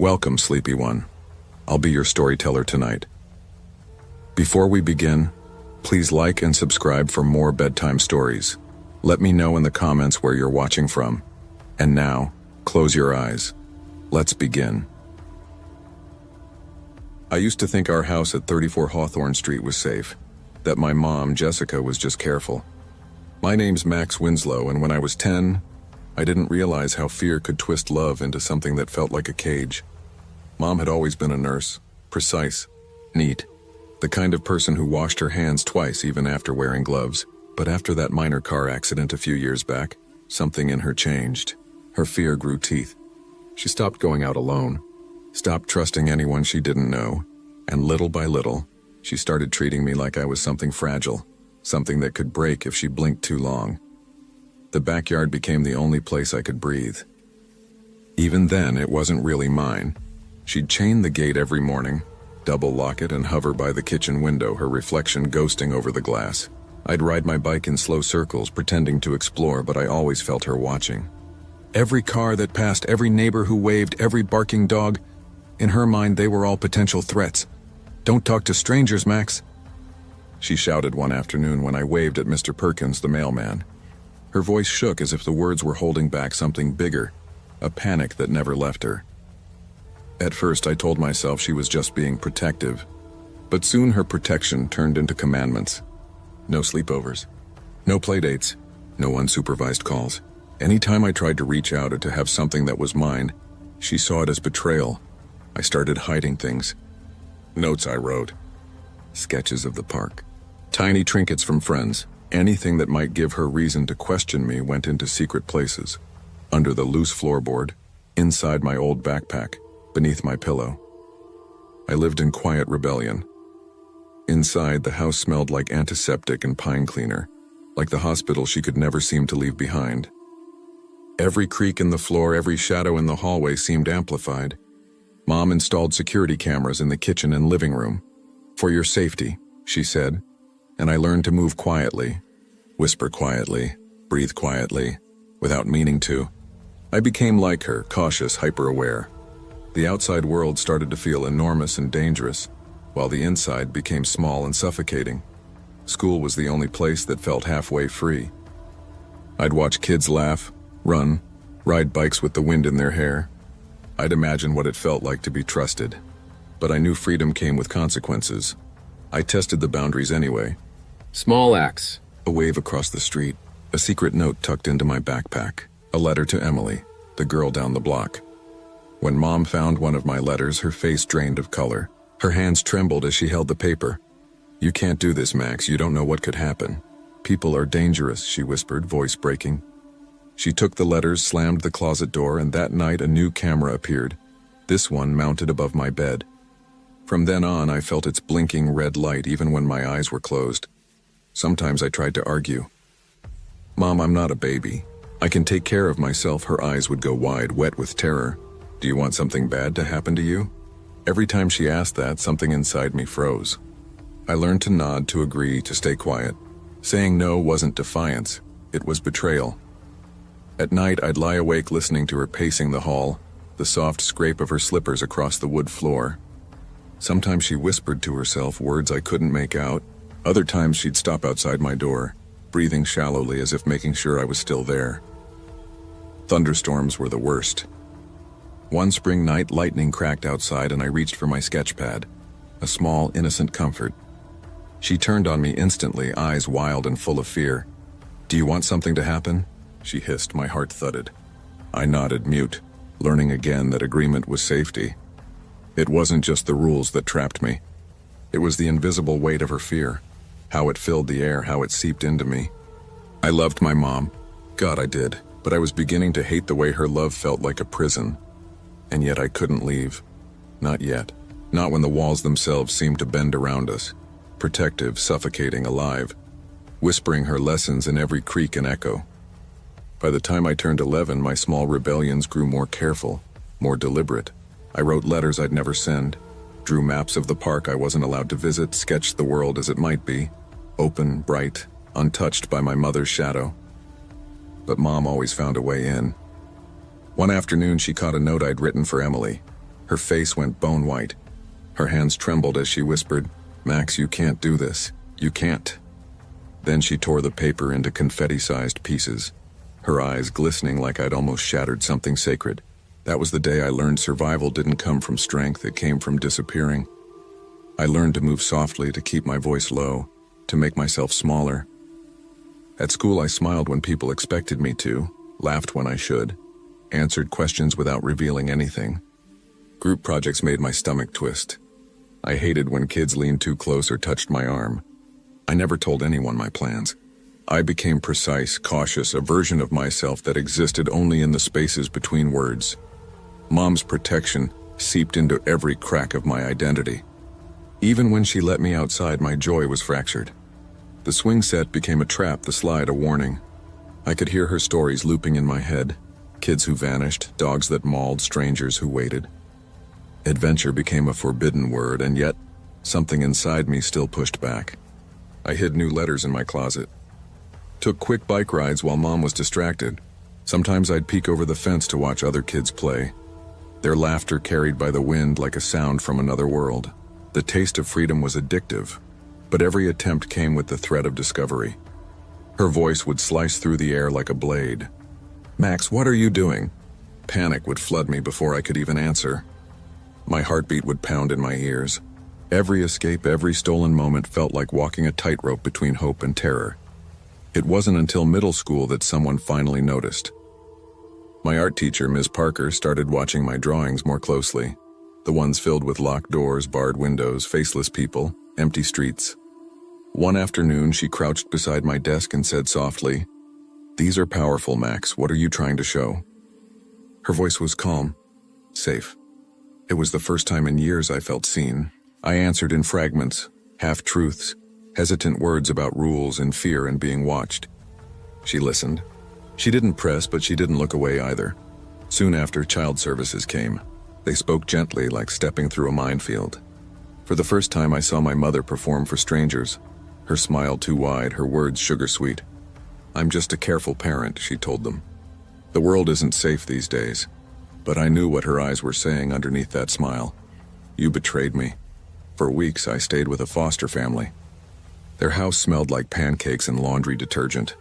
Welcome, sleepy one. I'll be your storyteller tonight. Before we begin, please like and subscribe for more bedtime stories. Let me know in the comments where you're watching from. And now, close your eyes. Let's begin. I used to think our house at 34 Hawthorne Street was safe, that my mom, Jessica, was just careful. My name's Max Winslow, and when I was 10, I didn't realize how fear could twist love into something that felt like a cage. Mom had always been a nurse, precise, neat, the kind of person who washed her hands twice even after wearing gloves. But after that minor car accident a few years back, something in her changed. Her fear grew teeth. She stopped going out alone, stopped trusting anyone she didn't know, and little by little, she started treating me like I was something fragile, something that could break if she blinked too long. The backyard became the only place I could breathe. Even then, it wasn't really mine. She'd chain the gate every morning, double lock it and hover by the kitchen window, her reflection ghosting over the glass. I'd ride my bike in slow circles, pretending to explore, but I always felt her watching. Every car that passed, every neighbor who waved, every barking dog, in her mind they were all potential threats. "Don't talk to strangers, Max," she shouted one afternoon when I waved at Mr. Perkins, the mailman. Her voice shook as if the words were holding back something bigger, a panic that never left her. At first, I told myself she was just being protective, but soon her protection turned into commandments. No sleepovers, no playdates, no unsupervised calls. Anytime I tried to reach out or to have something that was mine, she saw it as betrayal. I started hiding things. Notes I wrote, sketches of the park, tiny trinkets from friends. Anything that might give her reason to question me went into secret places. Under the loose floorboard, inside my old backpack, beneath my pillow. I lived in quiet rebellion. Inside, the house smelled like antiseptic and pine cleaner, like the hospital she could never seem to leave behind. Every creak in the floor, every shadow in the hallway seemed amplified. Mom installed security cameras in the kitchen and living room. "For your safety," she said, and I learned to move quietly, whisper quietly, breathe quietly, without meaning to. I became like her, cautious, hyper-aware. The outside world started to feel enormous and dangerous, while the inside became small and suffocating. School was the only place that felt halfway free. I'd watch kids laugh, run, ride bikes with the wind in their hair. I'd imagine what it felt like to be trusted. But I knew freedom came with consequences. I tested the boundaries anyway. Small acts. A wave across the street, a secret note tucked into my backpack, a letter to Emily, the girl down the block. When Mom found one of my letters, her face drained of color. Her hands trembled as she held the paper. "You can't do this, Max. You don't know what could happen. People are dangerous," she whispered, voice breaking. She took the letters, slammed the closet door, and that night a new camera appeared, this one mounted above my bed. From then on, I felt its blinking red light even when my eyes were closed. Sometimes I tried to argue. "Mom, I'm not a baby. I can take care of myself." Her eyes would go wide, wet with terror. "Do you want something bad to happen to you?" Every time she asked that, something inside me froze. I learned to nod, to agree, to stay quiet. Saying no wasn't defiance, it was betrayal. At night, I'd lie awake listening to her pacing the hall, the soft scrape of her slippers across the wood floor. Sometimes she whispered to herself words I couldn't make out. Other times she'd stop outside my door, breathing shallowly as if making sure I was still there. Thunderstorms were the worst. One spring night, lightning cracked outside and I reached for my sketch pad, a small, innocent comfort. She turned on me instantly, eyes wild and full of fear. "Do you want something to happen?" she hissed. My heart thudded. I nodded, mute, learning again that agreement was safety. It wasn't just the rules that trapped me. It was the invisible weight of her fear, how it filled the air, how it seeped into me. I loved my mom. God, I did. But I was beginning to hate the way her love felt like a prison. And yet I couldn't leave. Not yet. Not when the walls themselves seemed to bend around us. Protective, suffocating, alive. Whispering her lessons in every creak and echo. By the time I turned 11, my small rebellions grew more careful, more deliberate. I wrote letters I'd never send, drew maps of the park I wasn't allowed to visit, sketched the world as it might be, open, bright, untouched by my mother's shadow. But Mom always found a way in. One afternoon, she caught a note I'd written for Emily. Her face went bone white. Her hands trembled as she whispered, "Max, you can't do this. You can't." Then she tore the paper into confetti-sized pieces, her eyes glistening like I'd almost shattered something sacred. That was the day I learned survival didn't come from strength, it came from disappearing. I learned to move softly, to keep my voice low, to make myself smaller. At school, I smiled when people expected me to, laughed when I should, answered questions without revealing anything. Group projects made my stomach twist. I hated when kids leaned too close or touched my arm. I never told anyone my plans. I became precise, cautious, a version of myself that existed only in the spaces between words. Mom's protection seeped into every crack of my identity. Even when she let me outside, my joy was fractured. The swing set became a trap, the slide a warning. I could hear her stories looping in my head. Kids who vanished, dogs that mauled, strangers who waited. Adventure became a forbidden word, and yet, something inside me still pushed back. I hid new letters in my closet. Took quick bike rides while Mom was distracted. Sometimes I'd peek over the fence to watch other kids play. Their laughter carried by the wind like a sound from another world. The taste of freedom was addictive, but every attempt came with the threat of discovery. Her voice would slice through the air like a blade. "Max, what are you doing?" Panic would flood me before I could even answer. My heartbeat would pound in my ears. Every escape, every stolen moment felt like walking a tightrope between hope and terror. It wasn't until middle school that someone finally noticed. My art teacher, Ms. Parker, started watching my drawings more closely. The ones filled with locked doors, barred windows, faceless people, empty streets. One afternoon, she crouched beside my desk and said softly, "These are powerful, Max. What are you trying to show?" Her voice was calm, safe. It was the first time in years I felt seen. I answered in fragments, half-truths, hesitant words about rules and fear and being watched. She listened. She didn't press, but she didn't look away either. Soon after, child services came. They spoke gently, like stepping through a minefield. For the first time, I saw my mother perform for strangers. Her smile too wide, her words sugar-sweet. "I'm just a careful parent," she told them. The world isn't safe these days. But I knew what her eyes were saying underneath that smile. "You betrayed me." For weeks, I stayed with a foster family. Their house smelled like pancakes and laundry detergent.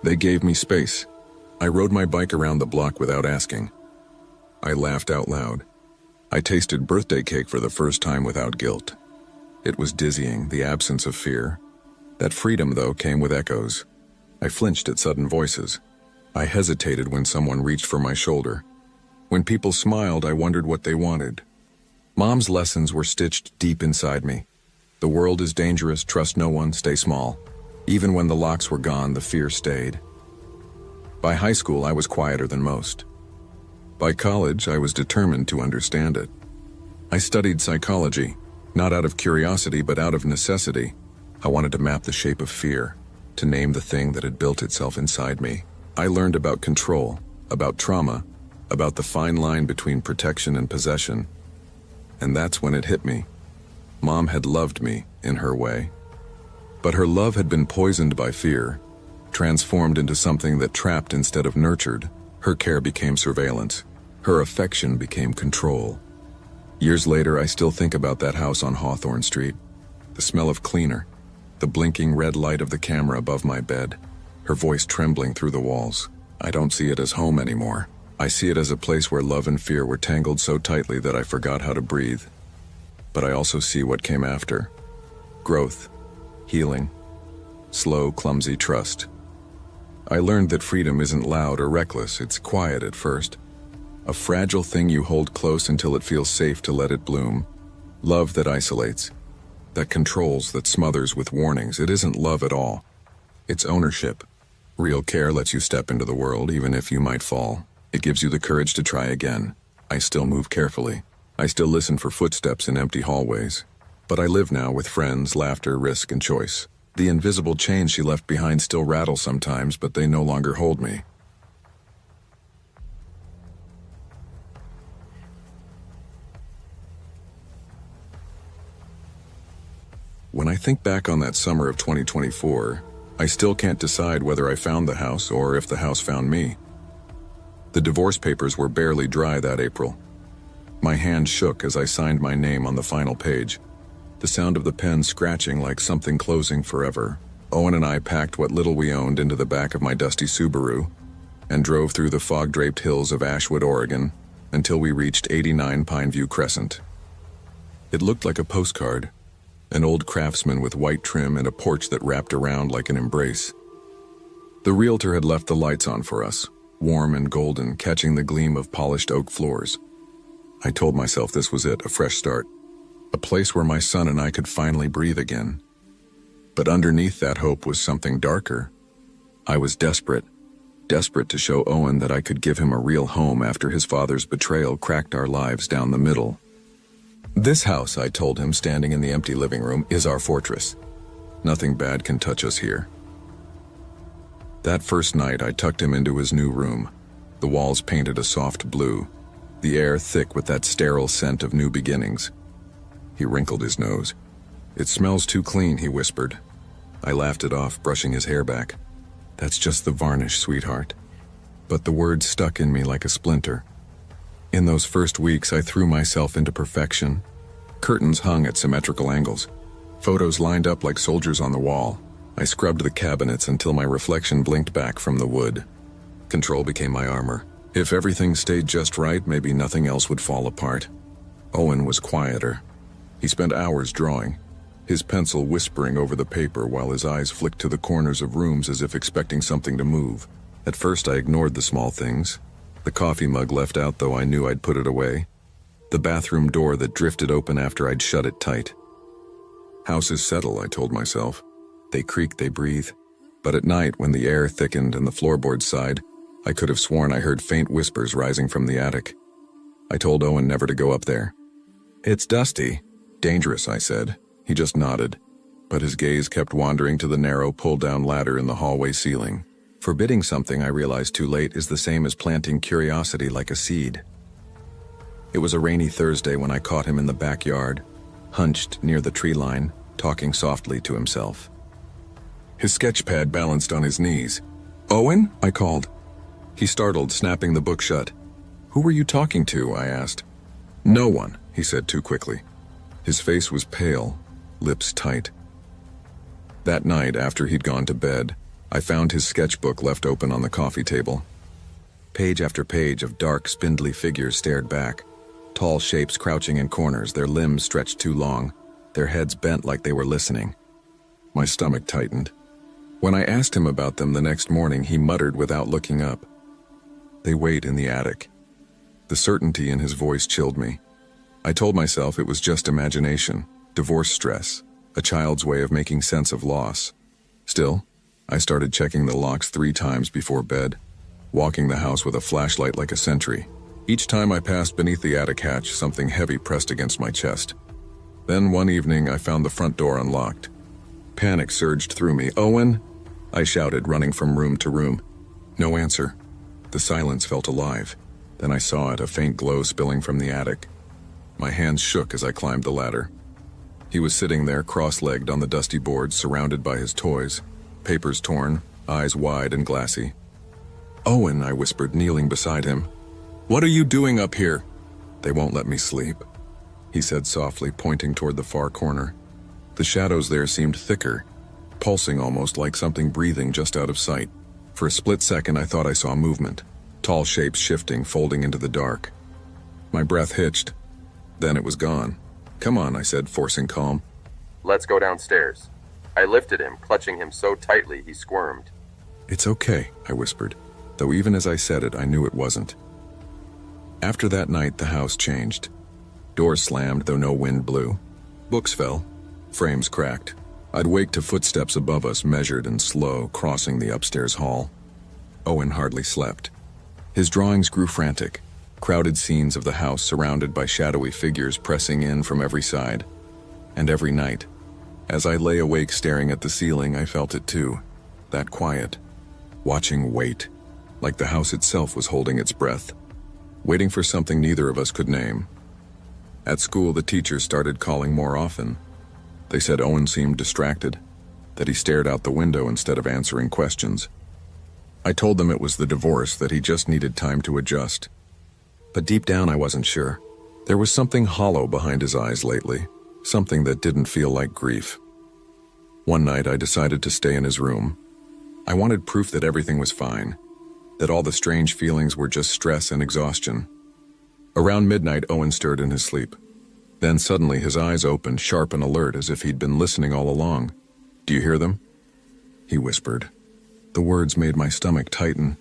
They gave me space. I rode my bike around the block without asking. I laughed out loud. I tasted birthday cake for the first time without guilt. It was dizzying, the absence of fear. That freedom, though, came with echoes. I flinched at sudden voices. I hesitated when someone reached for my shoulder. When people smiled, I wondered what they wanted. Mom's lessons were stitched deep inside me. The world is dangerous, trust no one, stay small. Even when the locks were gone, the fear stayed. By high school, I was quieter than most. By college, I was determined to understand it. I studied psychology, not out of curiosity, but out of necessity. I wanted to map the shape of fear, to name the thing that had built itself inside me. I learned about control, about trauma, about the fine line between protection and possession. And that's when it hit me. Mom had loved me, in her way. But her love had been poisoned by fear, transformed into something that trapped instead of nurtured. Her care became surveillance. Her affection became control. Years later, I still think about that house on Hawthorne Street. The smell of cleaner, the blinking red light of the camera above my bed, her voice trembling through the walls. I don't see it as home anymore. I see it as a place where love and fear were tangled so tightly that I forgot how to breathe. But I also see what came after. Growth, healing, slow, clumsy trust. I learned that freedom isn't loud or reckless, it's quiet at first. A fragile thing you hold close until it feels safe to let it bloom. Love that isolates, that controls, that smothers with warnings. It isn't love at all. It's ownership. Real care lets you step into the world even if you might fall. It gives you the courage to try again. I still move carefully. I still listen for footsteps in empty hallways. But I live now with friends, laughter, risk, and choice. The invisible chains she left behind still rattle sometimes, but they no longer hold me. When I think back on that summer of 2024, I still can't decide whether I found the house or if the house found me. The divorce papers were barely dry that April. My hand shook as I signed my name on the final page. The sound of the pen scratching like something closing forever. Owen and I packed what little we owned into the back of my dusty Subaru and drove through the fog-draped hills of Ashwood, Oregon, until we reached 89 Pineview Crescent. It looked like a postcard, an old Craftsman with white trim and a porch that wrapped around like an embrace. The realtor had left the lights on for us, warm and golden, catching the gleam of polished oak floors. I told myself this was it, a fresh start, a place where my son and I could finally breathe again. But underneath that hope was something darker. I was desperate to show Owen that I could give him a real home after his father's betrayal cracked our lives down the middle. This house, I told him, standing in the empty living room, is our fortress. Nothing bad can touch us here. That first night, I tucked him into his new room, the walls painted a soft blue, the air thick with that sterile scent of new beginnings. He wrinkled his nose. "It smells too clean," he whispered. I laughed it off, brushing his hair back. "That's just the varnish, sweetheart." But the word stuck in me like a splinter. In those first weeks, I threw myself into perfection. Curtains hung at symmetrical angles. Photos lined up like soldiers on the wall. I scrubbed the cabinets until my reflection blinked back from the wood. Control became my armor. If everything stayed just right, maybe nothing else would fall apart. Owen was quieter. He spent hours drawing, his pencil whispering over the paper while his eyes flicked to the corners of rooms as if expecting something to move. At first, I ignored the small things. The coffee mug left out, though I knew I'd put it away. The bathroom door that drifted open after I'd shut it tight. Houses settle, I told myself. They creak, they breathe. But at night, when the air thickened and the floorboards sighed, I could have sworn I heard faint whispers rising from the attic. I told Owen never to go up there. "It's dusty. Dangerous," I said. He just nodded, but his gaze kept wandering to the narrow pull-down ladder in the hallway ceiling. Forbidding something, I realized too late, is the same as planting curiosity like a seed. It was a rainy Thursday when I caught him in the backyard, hunched near the tree line, talking softly to himself. His sketchpad balanced on his knees. "Owen?" I called. He startled, snapping the book shut. "Who were you talking to?" I asked. "No one," he said too quickly. His face was pale, lips tight. That night, after he'd gone to bed, I found his sketchbook left open on the coffee table. Page after page of dark, spindly figures stared back, tall shapes crouching in corners, their limbs stretched too long, their heads bent like they were listening. My stomach tightened. When I asked him about them the next morning, he muttered without looking up. "They wait in the attic." The certainty in his voice chilled me. I told myself it was just imagination, divorce stress, a child's way of making sense of loss. Still, I started checking the locks 3 times before bed, walking the house with a flashlight like a sentry. Each time I passed beneath the attic hatch, something heavy pressed against my chest. Then one evening, I found the front door unlocked. Panic surged through me. "Owen!" I shouted, running from room to room. No answer. The silence felt alive. Then I saw it, a faint glow spilling from the attic. My hands shook as I climbed the ladder. He was sitting there, cross-legged on the dusty boards, surrounded by his toys, papers torn, eyes wide and glassy. "Owen," I whispered, kneeling beside him. "What are you doing up here?" "They won't let me sleep," he said softly, pointing toward the far corner. The shadows there seemed thicker, pulsing almost like something breathing just out of sight. For a split second, I thought I saw movement, tall shapes shifting, folding into the dark. My breath hitched. Then it was gone. "Come on," I said, forcing calm. Let's go downstairs. I lifted him, clutching him so tightly he squirmed. "It's okay," I whispered, though even as I said it, I knew it wasn't. After that night, the house changed. Doors slammed, though no wind blew. Books fell. Frames cracked. I'd wake to footsteps above us, measured and slow, crossing the upstairs hall. Owen hardly slept. His drawings grew frantic, crowded scenes of the house surrounded by shadowy figures pressing in from every side. And every night, as I lay awake staring at the ceiling, I felt it too. That quiet, watching wait, like the house itself was holding its breath, waiting for something neither of us could name. At school, the teachers started calling more often. They said Owen seemed distracted, that he stared out the window instead of answering questions. I told them it was the divorce, that he just needed time to adjust. But deep down, I wasn't sure. There was something hollow behind his eyes lately, something that didn't feel like grief. One night I decided to stay in his room. I wanted proof that everything was fine, that all the strange feelings were just stress and exhaustion. Around midnight, Owen stirred in his sleep. Then suddenly his eyes opened, sharp and alert, as if he'd been listening all along. "Do you hear them?" he whispered. The words made my stomach tighten.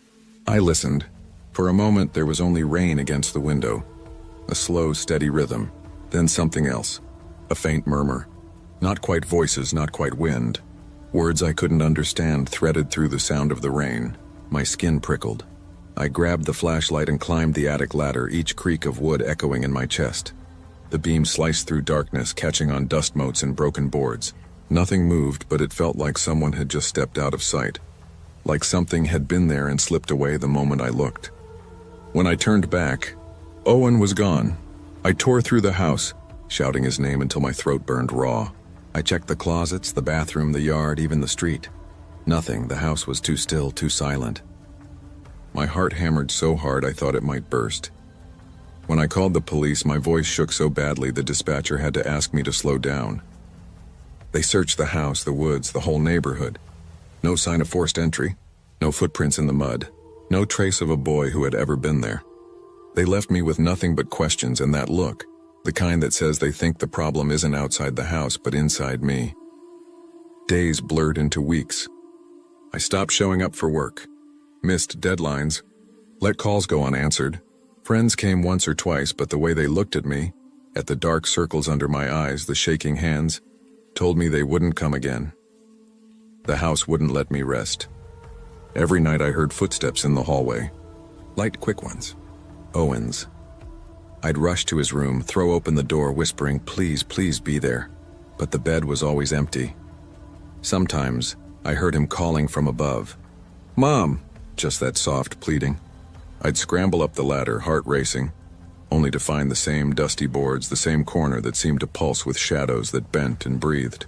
I listened. For a moment there was only rain against the window. A slow, steady rhythm. Then something else. A faint murmur. Not quite voices, not quite wind. Words I couldn't understand threaded through the sound of the rain. My skin prickled. I grabbed the flashlight and climbed the attic ladder, each creak of wood echoing in my chest. The beam sliced through darkness, catching on dust motes and broken boards. Nothing moved, but it felt like someone had just stepped out of sight. Like something had been there and slipped away the moment I looked. When I turned back, Owen was gone. I tore through the house, shouting his name until my throat burned raw. I checked the closets, the bathroom, the yard, even the street. Nothing. The house was too still, too silent. My heart hammered so hard I thought it might burst. When I called the police, my voice shook so badly the dispatcher had to ask me to slow down. They searched the house, the woods, the whole neighborhood. No sign of forced entry, no footprints in the mud, no trace of a boy who had ever been there. They left me with nothing but questions and that look, the kind that says they think the problem isn't outside the house but inside me. Days blurred into weeks. I stopped showing up for work, missed deadlines, let calls go unanswered. Friends came once or twice, but the way they looked at me, at the dark circles under my eyes, the shaking hands, told me they wouldn't come again. The house wouldn't let me rest. Every night I heard footsteps in the hallway. Light, quick ones. Owen's. I'd rush to his room, throw open the door, whispering, "Please, please be there." But the bed was always empty. Sometimes I heard him calling from above. "Mom!" Just that soft pleading. I'd scramble up the ladder, heart racing, only to find the same dusty boards, the same corner that seemed to pulse with shadows that bent and breathed.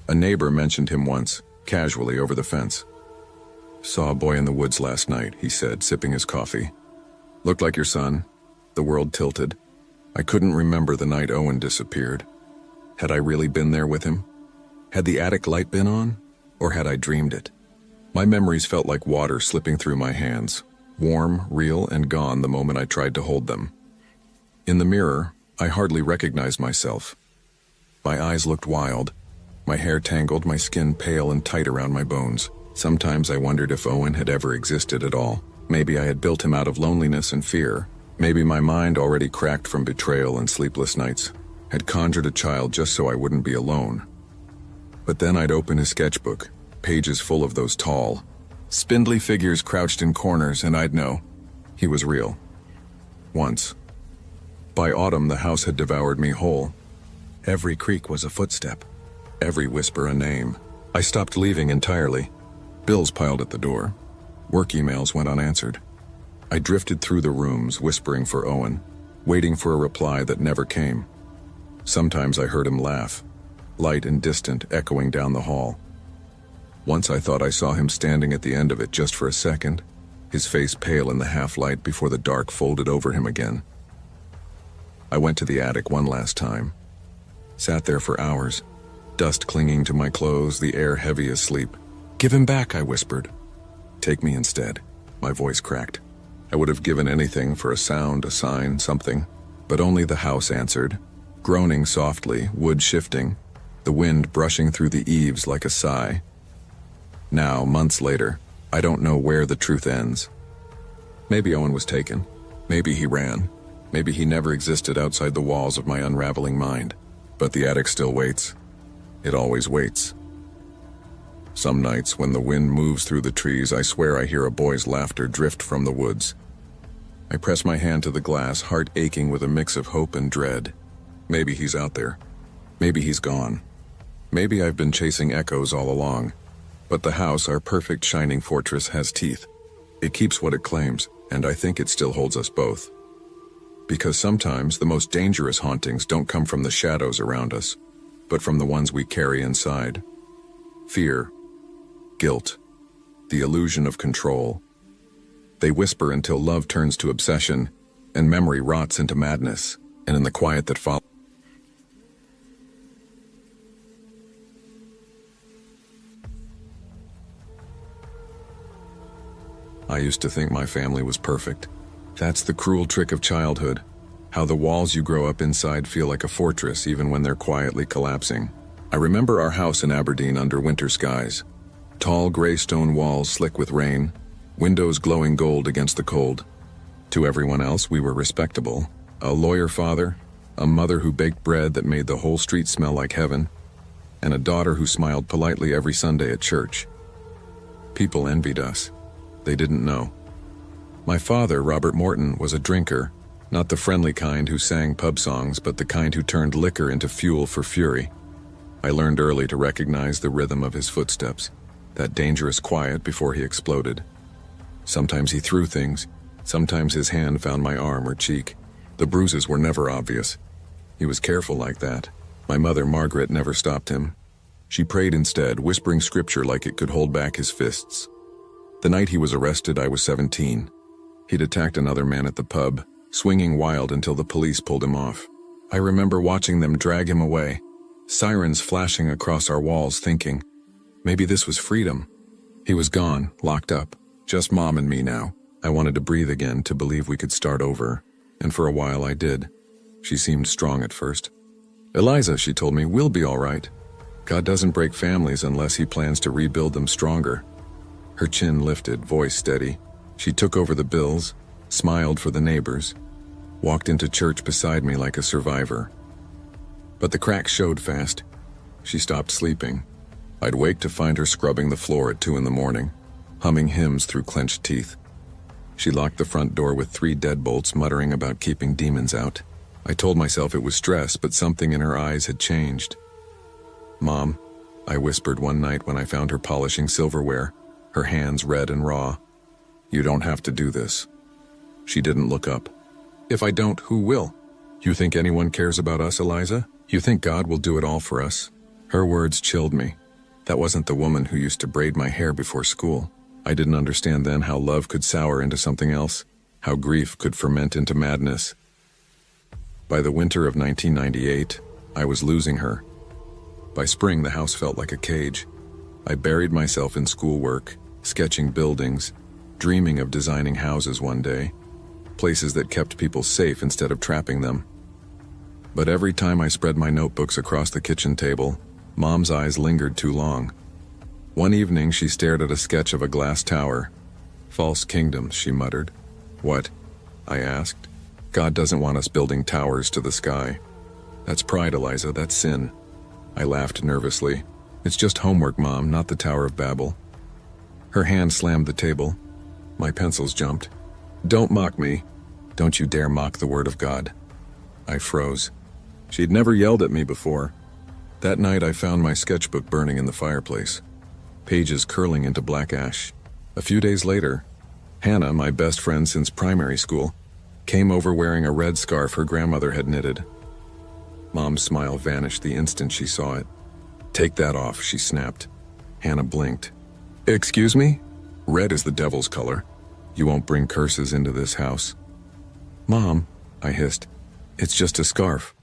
A neighbor mentioned him once, casually over the fence. "Saw a boy in the woods last night," he said, sipping his coffee. "Looked like your son." The world tilted. I couldn't remember the night Owen disappeared. Had I really been there with him? Had the attic light been on? Or had I dreamed it? My memories felt like water slipping through my hands, warm, real, and gone the moment I tried to hold them. In the mirror, I hardly recognized myself. My eyes looked wild, my hair tangled, my skin pale and tight around my bones. Sometimes I wondered if Owen had ever existed at all. Maybe I had built him out of loneliness and fear. Maybe my mind, already cracked from betrayal and sleepless nights, had conjured a child just so I wouldn't be alone. But then I'd open his sketchbook, pages full of those tall, spindly figures crouched in corners, and I'd know he was real. Once. By autumn, the house had devoured me whole. Every creak was a footstep, every whisper a name. I stopped leaving entirely. Bills piled at the door. Work emails went unanswered. I drifted through the rooms, whispering for Owen, waiting for a reply that never came. Sometimes I heard him laugh, light and distant, echoing down the hall. Once I thought I saw him standing at the end of it just for a second, his face pale in the half-light before the dark folded over him again. I went to the attic one last time. Sat there for hours, dust clinging to my clothes, the air heavy as sleep. "Give him back," I whispered. "Take me instead." My voice cracked. I would have given anything for a sound, a sign, something. But only the house answered, groaning softly, wood shifting, the wind brushing through the eaves like a sigh. Now, months later, I don't know where the truth ends. Maybe Owen was taken. Maybe he ran. Maybe he never existed outside the walls of my unraveling mind. But the attic still waits. It always waits. Some nights, when the wind moves through the trees, I swear I hear a boy's laughter drift from the woods. I press my hand to the glass, heart aching with a mix of hope and dread. Maybe he's out there. Maybe he's gone. Maybe I've been chasing echoes all along. But the house, our perfect shining fortress, has teeth. It keeps what it claims, and I think it still holds us both. Because sometimes the most dangerous hauntings don't come from the shadows around us, but from the ones we carry inside. Fear, guilt, the illusion of control. They whisper until love turns to obsession and memory rots into madness. and in the quiet that followed, I used to think my family was perfect. That's the cruel trick of childhood, how the walls you grow up inside feel like a fortress even when they're quietly collapsing. I remember our house in Aberdeen under winter skies. Tall gray stone walls slick with rain, windows glowing gold against the cold. To everyone else, we were respectable. A lawyer father, a mother who baked bread that made the whole street smell like heaven, and a daughter who smiled politely every Sunday at church. People envied us. They didn't know. My father, Robert Morton, was a drinker, not the friendly kind who sang pub songs, but the kind who turned liquor into fuel for fury. I learned early to recognize the rhythm of his footsteps, that dangerous quiet before he exploded. Sometimes he threw things, sometimes his hand found my arm or cheek. The bruises were never obvious. He was careful like that. My mother, Margaret, never stopped him. She prayed instead, whispering scripture like it could hold back his fists. The night he was arrested, I was 17. He'd attacked another man at the pub, swinging wild until the police pulled him off. I remember watching them drag him away, sirens flashing across our walls, thinking, maybe this was freedom. He was gone, locked up, just Mom and me now. I wanted to breathe again, to believe we could start over, and for a while I did. She seemed strong at first. Eliza, she told me, we'll be all right. God doesn't break families unless he plans to rebuild them stronger. Her chin lifted, voice steady. She took over the bills, smiled for the neighbors, walked into church beside me like a survivor. But the cracks showed fast. She stopped sleeping. I'd wake to find her scrubbing the floor at 2 a.m, humming hymns through clenched teeth. She locked the front door with 3 deadbolts, muttering about keeping demons out. I told myself it was stress, but something in her eyes had changed. Mom, I whispered one night when I found her polishing silverware, her hands red and raw. You don't have to do this. She didn't look up. If I don't, who will? You think anyone cares about us, Eliza? You think God will do it all for us? Her words chilled me. That wasn't the woman who used to braid my hair before school. I didn't understand then how love could sour into something else, how grief could ferment into madness. By the winter of 1998, I was losing her. By spring, the house felt like a cage. I buried myself in schoolwork, sketching buildings, dreaming of designing houses one day, places that kept people safe instead of trapping them. But every time I spread my notebooks across the kitchen table, Mom's eyes lingered too long. One evening, she stared at a sketch of a glass tower. False kingdoms, she muttered. What? I asked. God doesn't want us building towers to the sky. That's pride, Eliza, that's sin. I laughed nervously. It's just homework, Mom, not the Tower of Babel. Her hand slammed the table. My pencils jumped. Don't mock me. Don't you dare mock the word of God. I froze. She'd never yelled at me before. That night I found my sketchbook burning in the fireplace, pages curling into black ash. A few days later, Hannah, my best friend since primary school, came over wearing a red scarf her grandmother had knitted. Mom's smile vanished the instant she saw it. Take that off, she snapped. Hannah blinked. Excuse me? Red is the devil's color. You won't bring curses into this house. Mom, I hissed, it's just a scarf.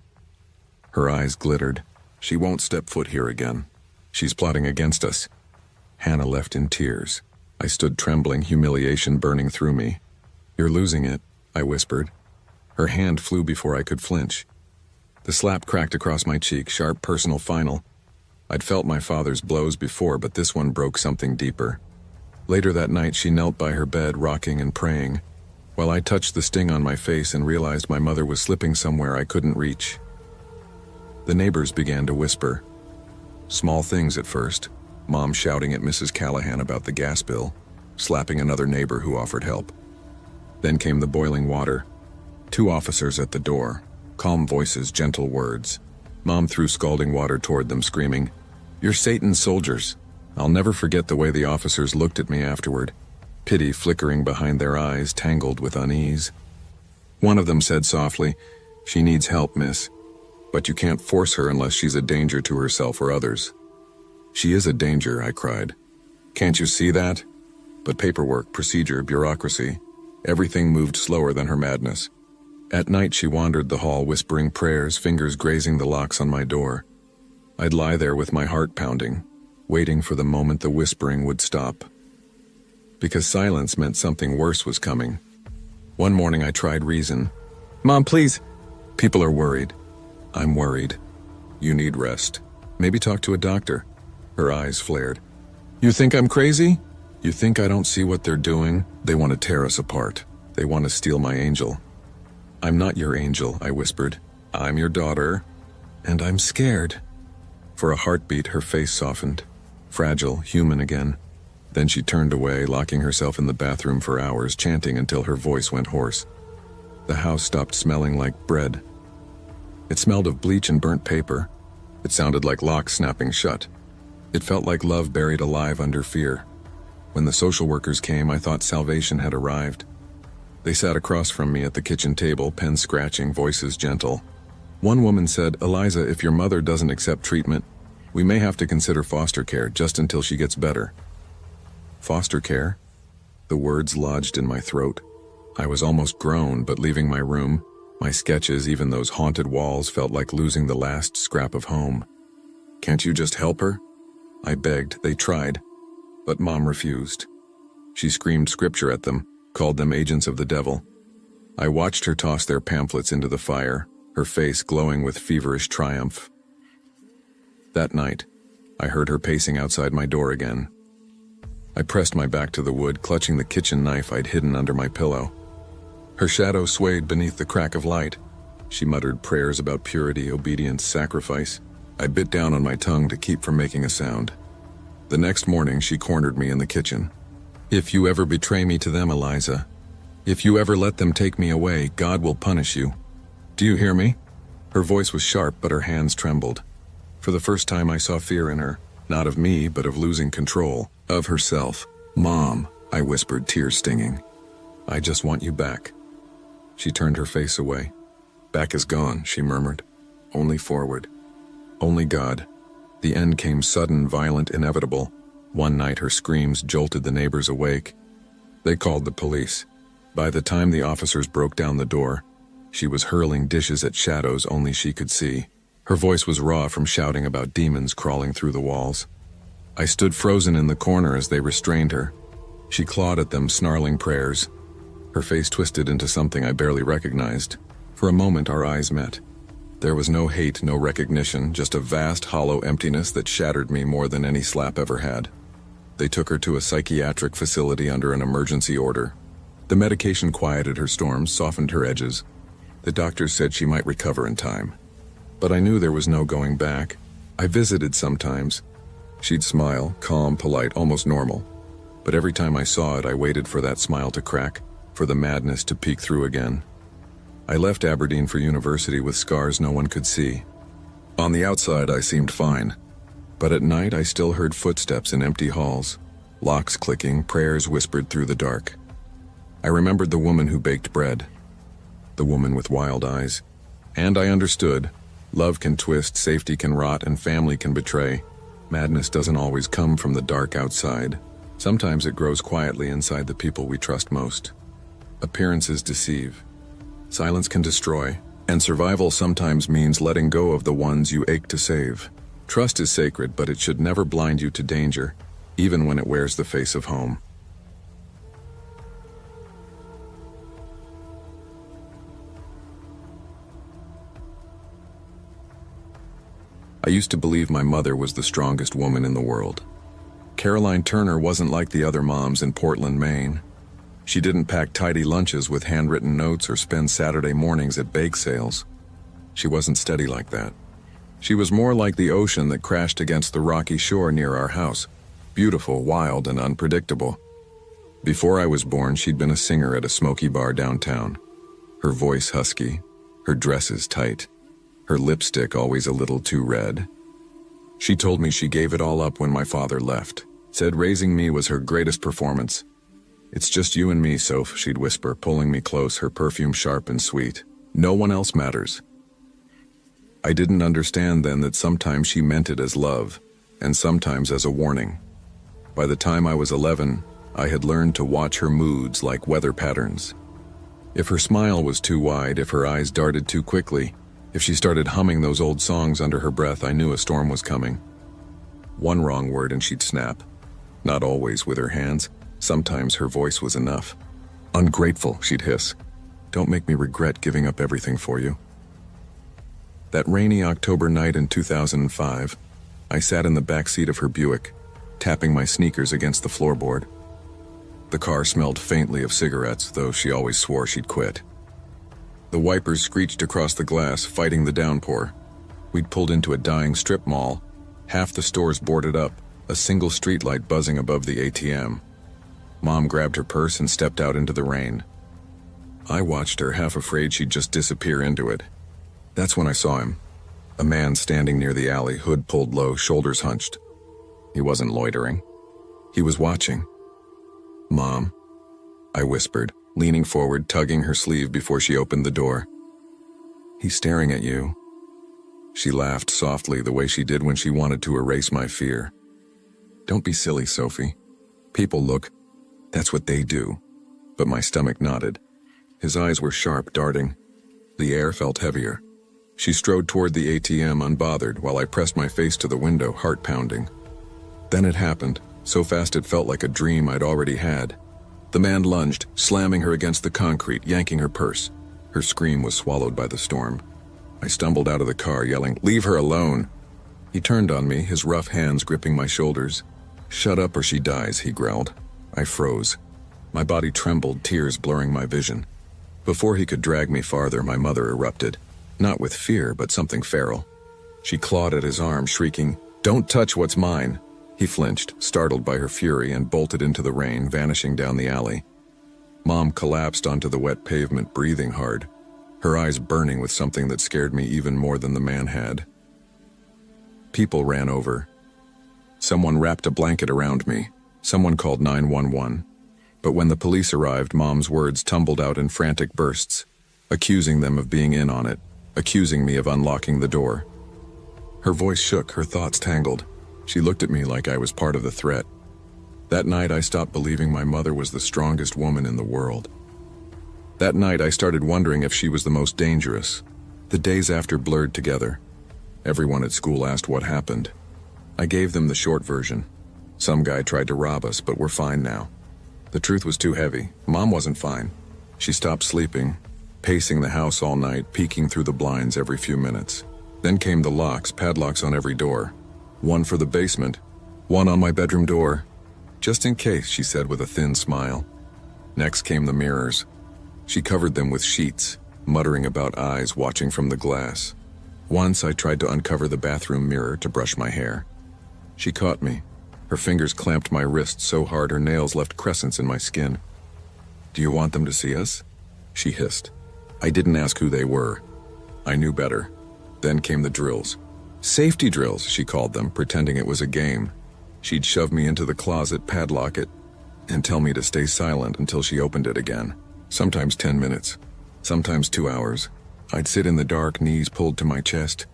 Her eyes glittered. She won't step foot here again. She's plotting against us. Hannah left in tears. I stood trembling, humiliation burning through me. You're losing it, I whispered. Her hand flew before I could flinch. The slap cracked across my cheek, sharp, personal, final. I'd felt my father's blows before, but this one broke something deeper. Later that night, she knelt by her bed, rocking and praying, while I touched the sting on my face and realized my mother was slipping somewhere I couldn't reach. The neighbors began to whisper. Small things at first, Mom shouting at Mrs. Callahan about the gas bill, slapping another neighbor who offered help. Then came the boiling water. 2 officers at the door, calm voices, gentle words. Mom threw scalding water toward them, screaming, You're Satan's soldiers. I'll never forget the way the officers looked at me afterward, pity flickering behind their eyes, tangled with unease. One of them said softly, She needs help, miss. But you can't force her unless she's a danger to herself or others. She is a danger, I cried. Can't you see that? But paperwork, procedure, bureaucracy, everything moved slower than her madness. At night she wandered the hall whispering prayers, fingers grazing the locks on my door. I'd lie there with my heart pounding, waiting for the moment the whispering would stop. Because silence meant something worse was coming. One morning I tried reason. "Mom, please." "People are worried." "I'm worried. You need rest. Maybe talk to a doctor." Her eyes flared. "You think I'm crazy? You think I don't see what they're doing? They want to tear us apart. They want to steal my angel." "I'm not your angel," I whispered. "I'm your daughter, and I'm scared." For a heartbeat, her face softened, fragile, human again. Then she turned away, locking herself in the bathroom for hours, chanting until her voice went hoarse. The house stopped smelling like bread. It smelled of bleach and burnt paper. It sounded like locks snapping shut. It felt like love buried alive under fear. When the social workers came, I thought salvation had arrived. They sat across from me at the kitchen table, pens scratching, voices gentle. One woman said, "Eliza, if your mother doesn't accept treatment, we may have to consider foster care just until she gets better." Foster care? The words lodged in my throat. I was almost grown, but leaving my room, my sketches, even those haunted walls, felt like losing the last scrap of home. "Can't you just help her?" I begged. They tried, but Mom refused. She screamed scripture at them, called them agents of the devil. I watched her toss their pamphlets into the fire, her face glowing with feverish triumph. That night, I heard her pacing outside my door again. I pressed my back to the wood, clutching the kitchen knife I'd hidden under my pillow. Her shadow swayed beneath the crack of light. She muttered prayers about purity, obedience, sacrifice. I bit down on my tongue to keep from making a sound. The next morning, she cornered me in the kitchen. "If you ever betray me to them, Eliza, if you ever let them take me away, God will punish you. Do you hear me?" Her voice was sharp, but her hands trembled. For the first time, I saw fear in her, not of me, but of losing control, of herself. "Mom," I whispered, tears stinging. "I just want you back." She turned her face away. "Back is gone," she murmured. "Only forward. Only God." The end came sudden, violent, inevitable. One night her screams jolted the neighbors awake. They called the police. By the time the officers broke down the door, she was hurling dishes at shadows only she could see. Her voice was raw from shouting about demons crawling through the walls. I stood frozen in the corner as they restrained her. She clawed at them, snarling prayers. Her face twisted into something I barely recognized. For a moment our eyes met. There was no hate, no recognition, just a vast, hollow emptiness that shattered me more than any slap ever had. They took her to a psychiatric facility under an emergency order. The medication quieted her storms, softened her edges. The doctors said she might recover in time. But I knew there was no going back. I visited sometimes. She'd smile, calm, polite, almost normal. But every time I saw it, I waited for that smile to crack, for the madness to peek through again. I left Aberdeen for university with scars no one could see. On the outside, I seemed fine. But at night, I still heard footsteps in empty halls, locks clicking, prayers whispered through the dark. I remembered the woman who baked bread, the woman with wild eyes. And I understood. Love can twist, safety can rot, and family can betray. Madness doesn't always come from the dark outside. Sometimes it grows quietly inside the people we trust most. Appearances deceive. Silence can destroy. And survival sometimes means letting go of the ones you ache to save. Trust is sacred, but it should never blind you to danger, even when it wears the face of home. I used to believe my mother was the strongest woman in the world. Caroline Turner wasn't like the other moms in Portland, Maine. She didn't pack tidy lunches with handwritten notes or spend Saturday mornings at bake sales. She wasn't steady like that. She was more like the ocean that crashed against the rocky shore near our house, beautiful, wild, and unpredictable. Before I was born, she'd been a singer at a smoky bar downtown. Her voice husky, her dresses tight, her lipstick always a little too red. She told me she gave it all up when my father left, said raising me was her greatest performance. "It's just you and me, Soph," she'd whisper, pulling me close, her perfume sharp and sweet. "No one else matters." I didn't understand then that sometimes she meant it as love, and sometimes as a warning. By the time I was 11, I had learned to watch her moods like weather patterns. If her smile was too wide, if her eyes darted too quickly, if she started humming those old songs under her breath, I knew a storm was coming. One wrong word and she'd snap. Not always with her hands. Sometimes her voice was enough. Ungrateful, she'd hiss. Don't make me regret giving up everything for you. That rainy October night in 2005, I sat in the back seat of her Buick, tapping my sneakers against the floorboard. The car smelled faintly of cigarettes, though she always swore she'd quit. The wipers screeched across the glass, fighting the downpour. We'd pulled into a dying strip mall, half the stores boarded up, a single streetlight buzzing above the ATM. Mom grabbed her purse and stepped out into the rain. I watched her, half afraid she'd just disappear into it. That's when I saw him. A man standing near the alley, hood pulled low, shoulders hunched. He wasn't loitering. He was watching. Mom, I whispered, leaning forward, tugging her sleeve before she opened the door. He's staring at you. She laughed softly, the way she did when she wanted to erase my fear. Don't be silly, Sophie. People look. That's what they do. But my stomach nodded. His eyes were sharp, darting. The air felt heavier. She strode toward the ATM unbothered while I pressed my face to the window, heart pounding. Then it happened, so fast it felt like a dream I'd already had. The man lunged, slamming her against the concrete, yanking her purse. Her scream was swallowed by the storm. I stumbled out of the car, yelling, "Leave her alone!" He turned on me, his rough hands gripping my shoulders. "Shut up or she dies," he growled. I froze. My body trembled, tears blurring my vision. Before he could drag me farther, my mother erupted. Not with fear, but something feral. She clawed at his arm, shrieking, "Don't touch what's mine!" He flinched, startled by her fury, and bolted into the rain, vanishing down the alley. Mom collapsed onto the wet pavement, breathing hard, her eyes burning with something that scared me even more than the man had. People ran over. Someone wrapped a blanket around me. Someone called 911. But when the police arrived, Mom's words tumbled out in frantic bursts, accusing them of being in on it, accusing me of unlocking the door. Her voice shook, her thoughts tangled. She looked at me like I was part of the threat. That night I stopped believing my mother was the strongest woman in the world. That night I started wondering if she was the most dangerous. The days after blurred together. Everyone at school asked what happened. I gave them the short version. Some guy tried to rob us, but we're fine now. The truth was too heavy. Mom wasn't fine. She stopped sleeping, pacing the house all night, peeking through the blinds every few minutes. Then came the locks, padlocks on every door. One for the basement, one on my bedroom door. Just in case, she said with a thin smile. Next came the mirrors. She covered them with sheets, muttering about eyes watching from the glass. Once I tried to uncover the bathroom mirror to brush my hair. She caught me. Her fingers clamped my wrist so hard her nails left crescents in my skin. "Do you want them to see us?" she hissed. I didn't ask who they were. I knew better. Then came the drills. Safety drills, she called them, pretending it was a game. She'd shove me into the closet, padlock it, and tell me to stay silent until she opened it again. Sometimes 10 minutes, sometimes 2 hours. I'd sit in the dark, knees pulled to my chest,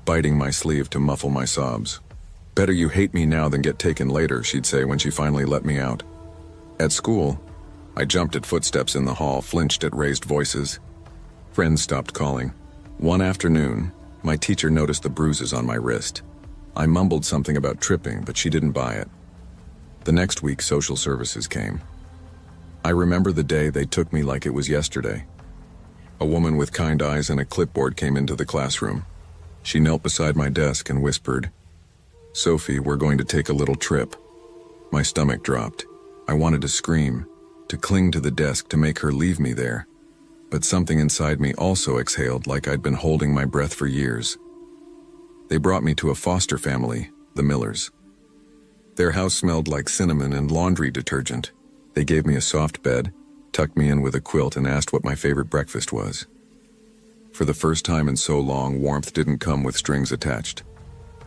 biting my sleeve to muffle my sobs. "Better you hate me now than get taken later," she'd say when she finally let me out. At school, I jumped at footsteps in the hall, flinched at raised voices. Friends stopped calling. One afternoon, my teacher noticed the bruises on my wrist. I mumbled something about tripping, but she didn't buy it. The next week, social services came. I remember the day they took me like it was yesterday. A woman with kind eyes and a clipboard came into the classroom. She knelt beside my desk and whispered, "Sophie, we're going to take a little trip." My stomach dropped. I wanted to scream, to cling to the desk to make her leave me there. But something inside me also exhaled like I'd been holding my breath for years. They brought me to a foster family, the Millers. Their house smelled like cinnamon and laundry detergent. They gave me a soft bed, tucked me in with a quilt, and asked what my favorite breakfast was. For the first time in so long, warmth didn't come with strings attached.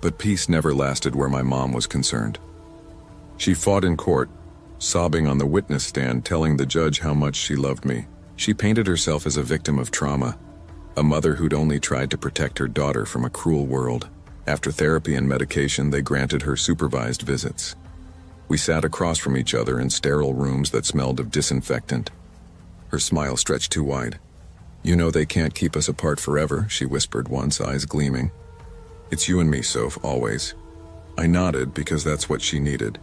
But peace never lasted where my mom was concerned. She fought in court, sobbing on the witness stand, telling the judge how much she loved me. She painted herself as a victim of trauma, a mother who'd only tried to protect her daughter from a cruel world. After therapy and medication, they granted her supervised visits. We sat across from each other in sterile rooms that smelled of disinfectant. Her smile stretched too wide. "You know they can't keep us apart forever," she whispered once, eyes gleaming. "It's you and me, Soph, always." I nodded because that's what she needed.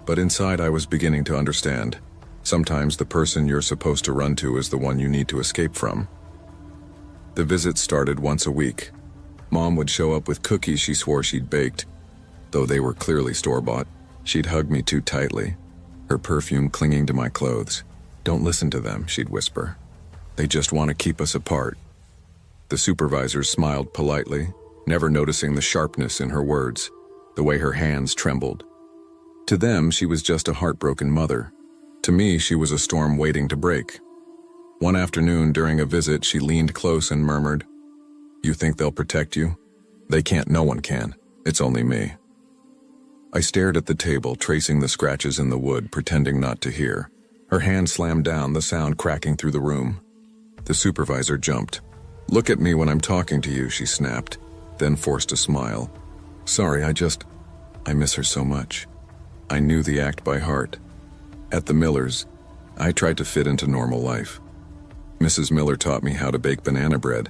But inside I was beginning to understand. Sometimes the person you're supposed to run to is the one you need to escape from. The visits started once a week. Mom would show up with cookies she swore she'd baked. Though they were clearly store-bought, she'd hug me too tightly, her perfume clinging to my clothes. "Don't listen to them," she'd whisper. "They just want to keep us apart." The supervisors smiled politely, never noticing the sharpness in her words, the way her hands trembled. To them, she was just a heartbroken mother. To me, she was a storm waiting to break. One afternoon during a visit, she leaned close and murmured, "You think they'll protect you? They can't, no one can. It's only me." I stared at the table, tracing the scratches in the wood, pretending not to hear. Her hand slammed down, the sound cracking through the room. The supervisor jumped. "Look at me when I'm talking to you," she snapped, then forced a smile. "Sorry, I miss her so much." I knew the act by heart. At the Millers, I tried to fit into normal life. Mrs. Miller taught me how to bake banana bread,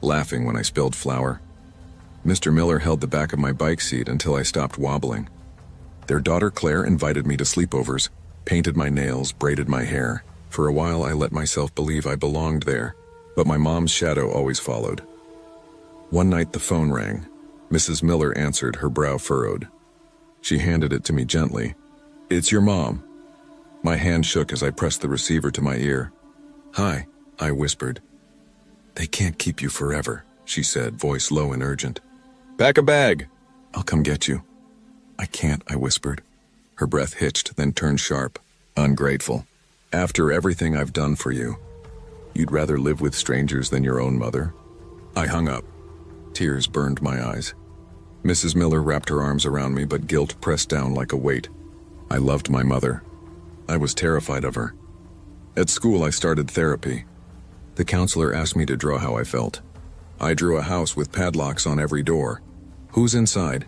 laughing when I spilled flour. Mr. Miller held the back of my bike seat until I stopped wobbling. Their daughter Claire invited me to sleepovers, painted my nails, braided my hair. For a while I let myself believe I belonged there, but my mom's shadow always followed. One night the phone rang. Mrs. Miller answered, her brow furrowed. She handed it to me gently. "It's your mom." My hand shook as I pressed the receiver to my ear. "Hi," I whispered. "They can't keep you forever," she said, voice low and urgent. "Pack a bag. I'll come get you." "I can't," I whispered. Her breath hitched, then turned sharp. "Ungrateful. After everything I've done for you, you'd rather live with strangers than your own mother?" I hung up. Tears burned my eyes. Mrs. Miller wrapped her arms around me, but guilt pressed down like a weight. I loved my mother. I was terrified of her. At school, I started therapy. The counselor asked me to draw how I felt. I drew a house with padlocks on every door. "Who's inside?"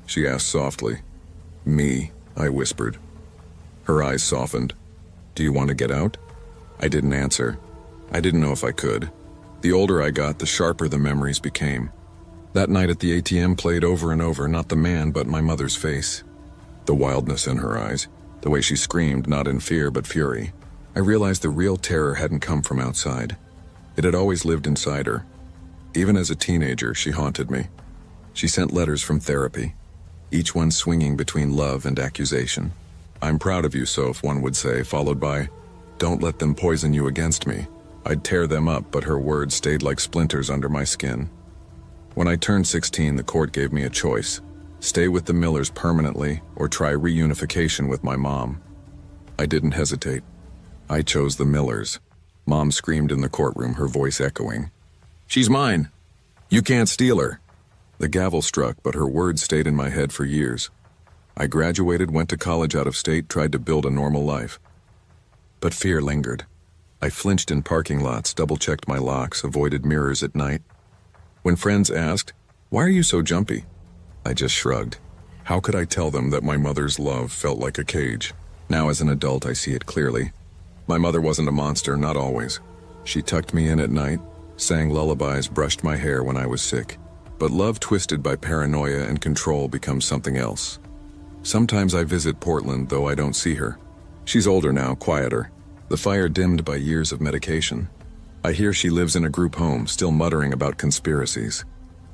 she asked softly. "Me," I whispered. Her eyes softened. "Do you want to get out?" I didn't answer. I didn't know if I could. The older I got, the sharper the memories became. That night at the ATM played over and over, not the man, but my mother's face. The wildness in her eyes, the way she screamed, not in fear but fury. I realized the real terror hadn't come from outside. It had always lived inside her. Even as a teenager, she haunted me. She sent letters from therapy, each one swinging between love and accusation. "I'm proud of you, Soph," one would say, followed by, "Don't let them poison you against me." I'd tear them up, but her words stayed like splinters under my skin. When I turned 16, the court gave me a choice: stay with the Millers permanently or try reunification with my mom. I didn't hesitate. I chose the Millers. Mom screamed in the courtroom, her voice echoing. "She's mine! You can't steal her!" The gavel struck, but her words stayed in my head for years. I graduated, went to college out of state, tried to build a normal life. But fear lingered. I flinched in parking lots, double-checked my locks, avoided mirrors at night. When friends asked, "Why are you so jumpy?" I just shrugged. How could I tell them that my mother's love felt like a cage? Now as an adult, I see it clearly. My mother wasn't a monster, not always. She tucked me in at night, sang lullabies, brushed my hair when I was sick. But love twisted by paranoia and control becomes something else. Sometimes I visit Portland, though I don't see her. She's older now, quieter, the fire dimmed by years of medication. I hear she lives in a group home, still muttering about conspiracies.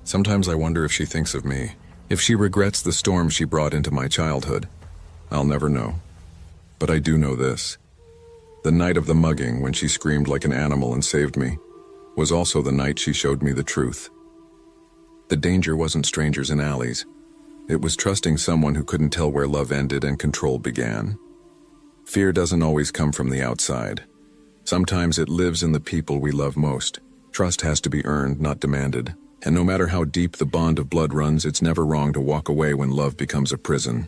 Sometimes I wonder if she thinks of me, if she regrets the storm she brought into my childhood. I'll never know. But I do know this. The night of the mugging, when she screamed like an animal and saved me, was also the night she showed me the truth. The danger wasn't strangers in alleys. It was trusting someone who couldn't tell where love ended and control began. Fear doesn't always come from the outside. Sometimes it lives in the people we love most. Trust has to be earned, not demanded. And no matter how deep the bond of blood runs, it's never wrong to walk away when love becomes a prison.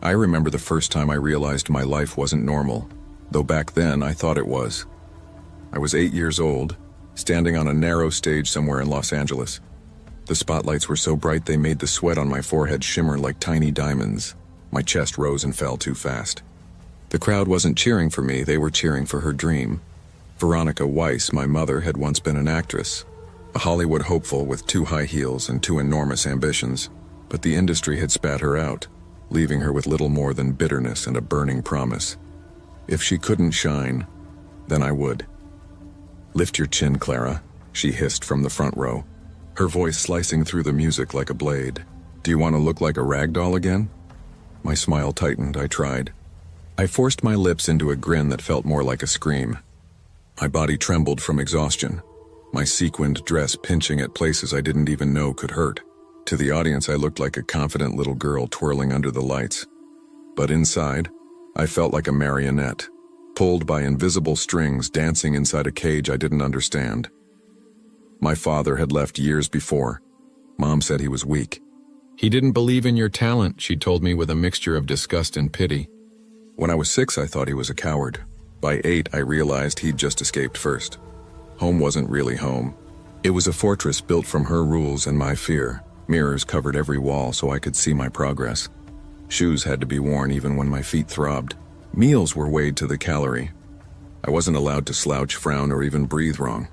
I remember the first time I realized my life wasn't normal, though back then I thought it was. I was 8 years old, standing on a narrow stage somewhere in Los Angeles. The spotlights were so bright they made the sweat on my forehead shimmer like tiny diamonds. My chest rose and fell too fast. The crowd wasn't cheering for me, they were cheering for her dream. Veronica Weiss, my mother, had once been an actress, a Hollywood hopeful with 2 high heels and 2 enormous ambitions, but the industry had spat her out, leaving her with little more than bitterness and a burning promise. If she couldn't shine, then I would. "Lift your chin, Clara," she hissed from the front row, her voice slicing through the music like a blade. "Do you want to look like a rag doll again?" My smile tightened, I tried. I forced my lips into a grin that felt more like a scream. My body trembled from exhaustion, my sequined dress pinching at places I didn't even know could hurt. To the audience, I looked like a confident little girl twirling under the lights. But inside, I felt like a marionette, pulled by invisible strings dancing inside a cage I didn't understand. My father had left years before. Mom said he was weak. "He didn't believe in your talent," she told me with a mixture of disgust and pity. When I was 6, I thought he was a coward. By 8, I realized he'd just escaped first. Home wasn't really home. It was a fortress built from her rules and my fear. Mirrors covered every wall so I could see my progress. Shoes had to be worn even when my feet throbbed. Meals were weighed to the calorie. I wasn't allowed to slouch, frown, or even breathe wrong.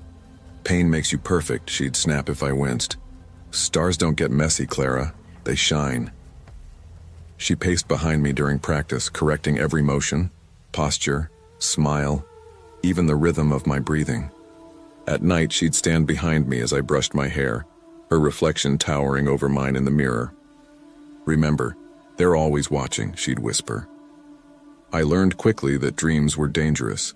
"Pain makes you perfect," she'd snap if I winced. "Stars don't get messy, Clara. They shine." She paced behind me during practice, correcting every motion, posture, smile, even the rhythm of my breathing. At night, she'd stand behind me as I brushed my hair, her reflection towering over mine in the mirror. "Remember, they're always watching," she'd whisper. I learned quickly that dreams were dangerous.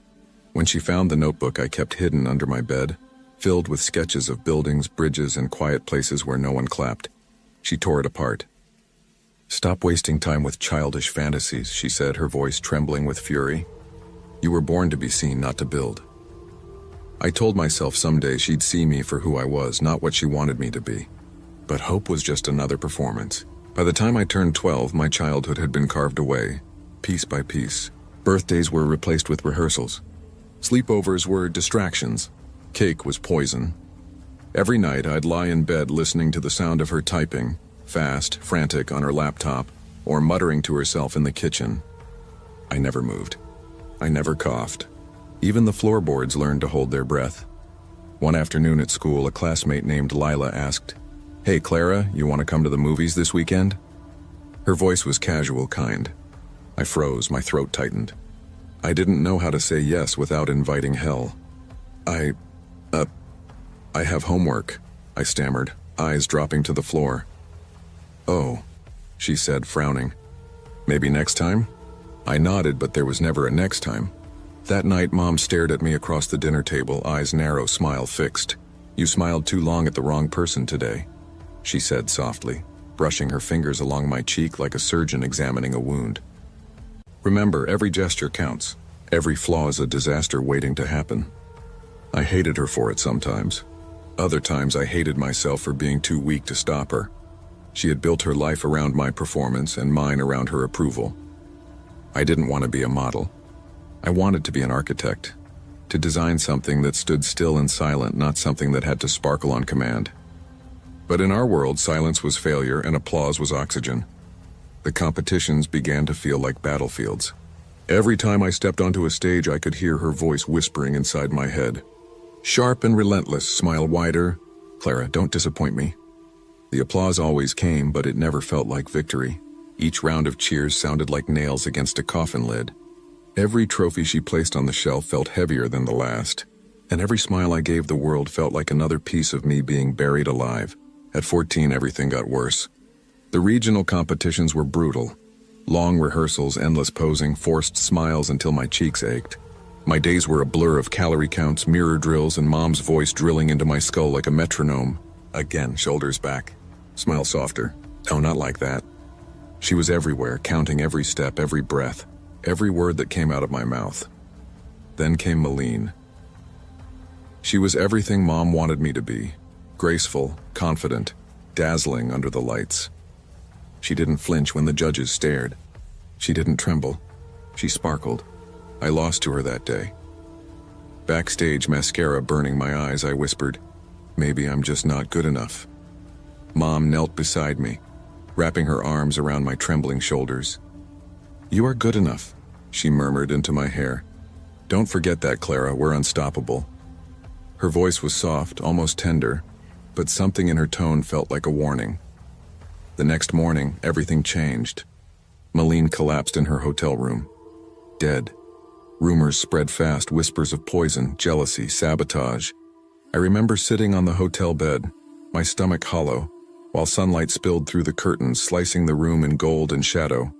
When she found the notebook I kept hidden under my bed, filled with sketches of buildings, bridges, and quiet places where no one clapped, she tore it apart. "Stop wasting time with childish fantasies," she said, her voice trembling with fury. "You were born to be seen, not to build." I told myself someday she'd see me for who I was, not what she wanted me to be. But hope was just another performance. By the time I turned 12, my childhood had been carved away, piece by piece. Birthdays were replaced with rehearsals. Sleepovers were distractions. Cake was poison. Every night I'd lie in bed listening to the sound of her typing, fast, frantic on her laptop, or muttering to herself in the kitchen. I never moved. I never coughed. Even the floorboards learned to hold their breath. One afternoon at school, a classmate named Lila asked, "Hey Clara, you want to come to the movies this weekend?" Her voice was casual, kind. I froze, my throat tightened. I didn't know how to say yes without inviting hell. I have homework," I stammered, eyes dropping to the floor. "Oh," she said, frowning. "Maybe next time?" I nodded, but there was never a next time. That night, Mom stared at me across the dinner table, eyes narrow, smile fixed. "You smiled too long at the wrong person today," she said softly, brushing her fingers along my cheek like a surgeon examining a wound. "Remember, every gesture counts. Every flaw is a disaster waiting to happen." I hated her for it sometimes. Other times I hated myself for being too weak to stop her. She had built her life around my performance and mine around her approval. I didn't want to be a model. I wanted to be an architect, to design something that stood still and silent, not something that had to sparkle on command. But in our world, silence was failure and applause was oxygen. The competitions began to feel like battlefields. Every time I stepped onto a stage, I could hear her voice whispering inside my head. Sharp and relentless, smile wider. "Clara, don't disappoint me." The applause always came, but it never felt like victory. Each round of cheers sounded like nails against a coffin lid. Every trophy she placed on the shelf felt heavier than the last, and every smile I gave the world felt like another piece of me being buried alive. At 14, everything got worse. The regional competitions were brutal. Long rehearsals, endless posing, forced smiles until my cheeks ached. My days were a blur of calorie counts, mirror drills, and Mom's voice drilling into my skull like a metronome. Again, shoulders back. Smile softer. No, not like that. She was everywhere, counting every step, every breath, every word that came out of my mouth. Then came Malene. She was everything Mom wanted me to be. Graceful, confident, dazzling under the lights. She didn't flinch when the judges stared. She didn't tremble. She sparkled. I lost to her that day. Backstage, mascara burning my eyes, I whispered, "Maybe I'm just not good enough." Mom knelt beside me, wrapping her arms around my trembling shoulders. "You are good enough," she murmured into my hair. "Don't forget that, Clara, we're unstoppable." Her voice was soft, almost tender, but something in her tone felt like a warning. The next morning, everything changed. Malene collapsed in her hotel room. Dead. Rumors spread fast, whispers of poison, jealousy, sabotage. I remember sitting on the hotel bed, my stomach hollow, while sunlight spilled through the curtains, slicing the room in gold and shadow.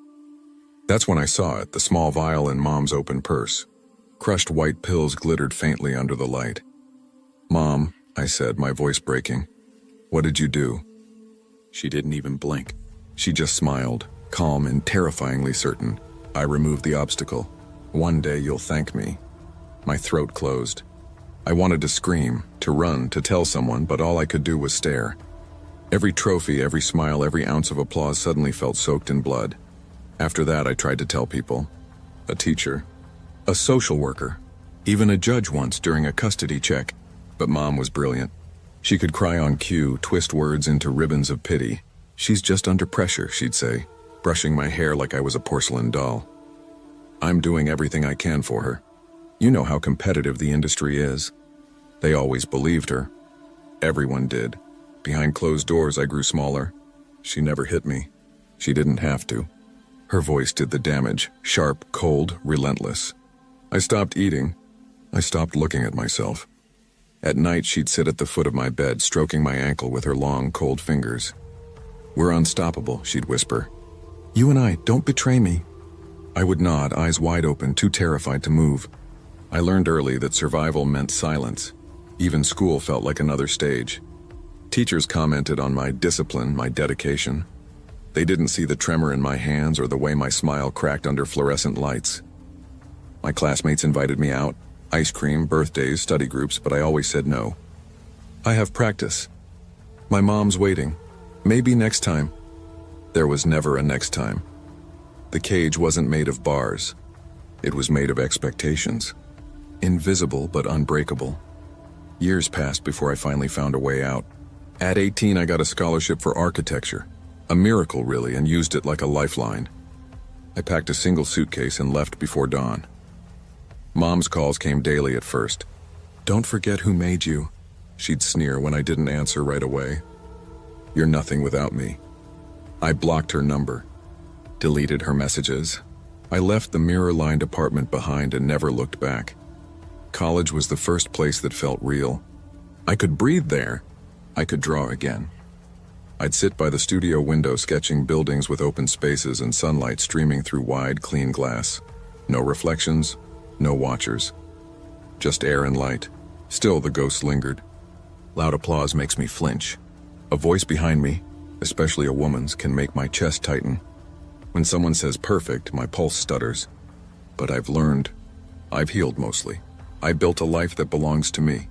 That's when I saw it, the small vial in Mom's open purse. Crushed white pills glittered faintly under the light. "Mom," I said, my voice breaking, "what did you do?" She didn't even blink. She just smiled, calm and terrifyingly certain. "I removed the obstacle. One day you'll thank me." My throat closed. I wanted to scream, to run, to tell someone, but all I could do was stare. Every trophy, every smile, every ounce of applause suddenly felt soaked in blood. After that, I tried to tell people. A teacher, a social worker, even a judge once during a custody check. But Mom was brilliant. She could cry on cue, twist words into ribbons of pity. "She's just under pressure," she'd say, brushing my hair like I was a porcelain doll. "I'm doing everything I can for her. You know how competitive the industry is." They always believed her. Everyone did. Behind closed doors, I grew smaller. She never hit me. She didn't have to. Her voice did the damage, sharp, cold, relentless. I stopped eating. I stopped looking at myself. At night, she'd sit at the foot of my bed, stroking my ankle with her long, cold fingers. "We're unstoppable," she'd whisper. "You and I, don't betray me." I would nod, eyes wide open, too terrified to move. I learned early that survival meant silence. Even school felt like another stage. Teachers commented on my discipline, my dedication. They didn't see the tremor in my hands or the way my smile cracked under fluorescent lights. My classmates invited me out, ice cream, birthdays, study groups, but I always said no. "I have practice. My mom's waiting. Maybe next time." There was never a next time. The cage wasn't made of bars. It was made of expectations. Invisible but unbreakable. Years passed before I finally found a way out. At 18, I got a scholarship for architecture. A miracle, really, and used it like a lifeline. I packed a single suitcase and left before dawn. Mom's calls came daily at first. "Don't forget who made you," she'd sneer when I didn't answer right away. "You're nothing without me." I blocked her number, deleted her messages. I left the mirror-lined apartment behind and never looked back. College was the first place that felt real. I could breathe there. I could draw again. I'd sit by the studio window sketching buildings with open spaces and sunlight streaming through wide, clean glass. No reflections, no watchers. Just air and light. Still, the ghosts lingered. Loud applause makes me flinch. A voice behind me, especially a woman's, can make my chest tighten. When someone says perfect, my pulse stutters. But I've learned. I've healed mostly. I built a life that belongs to me.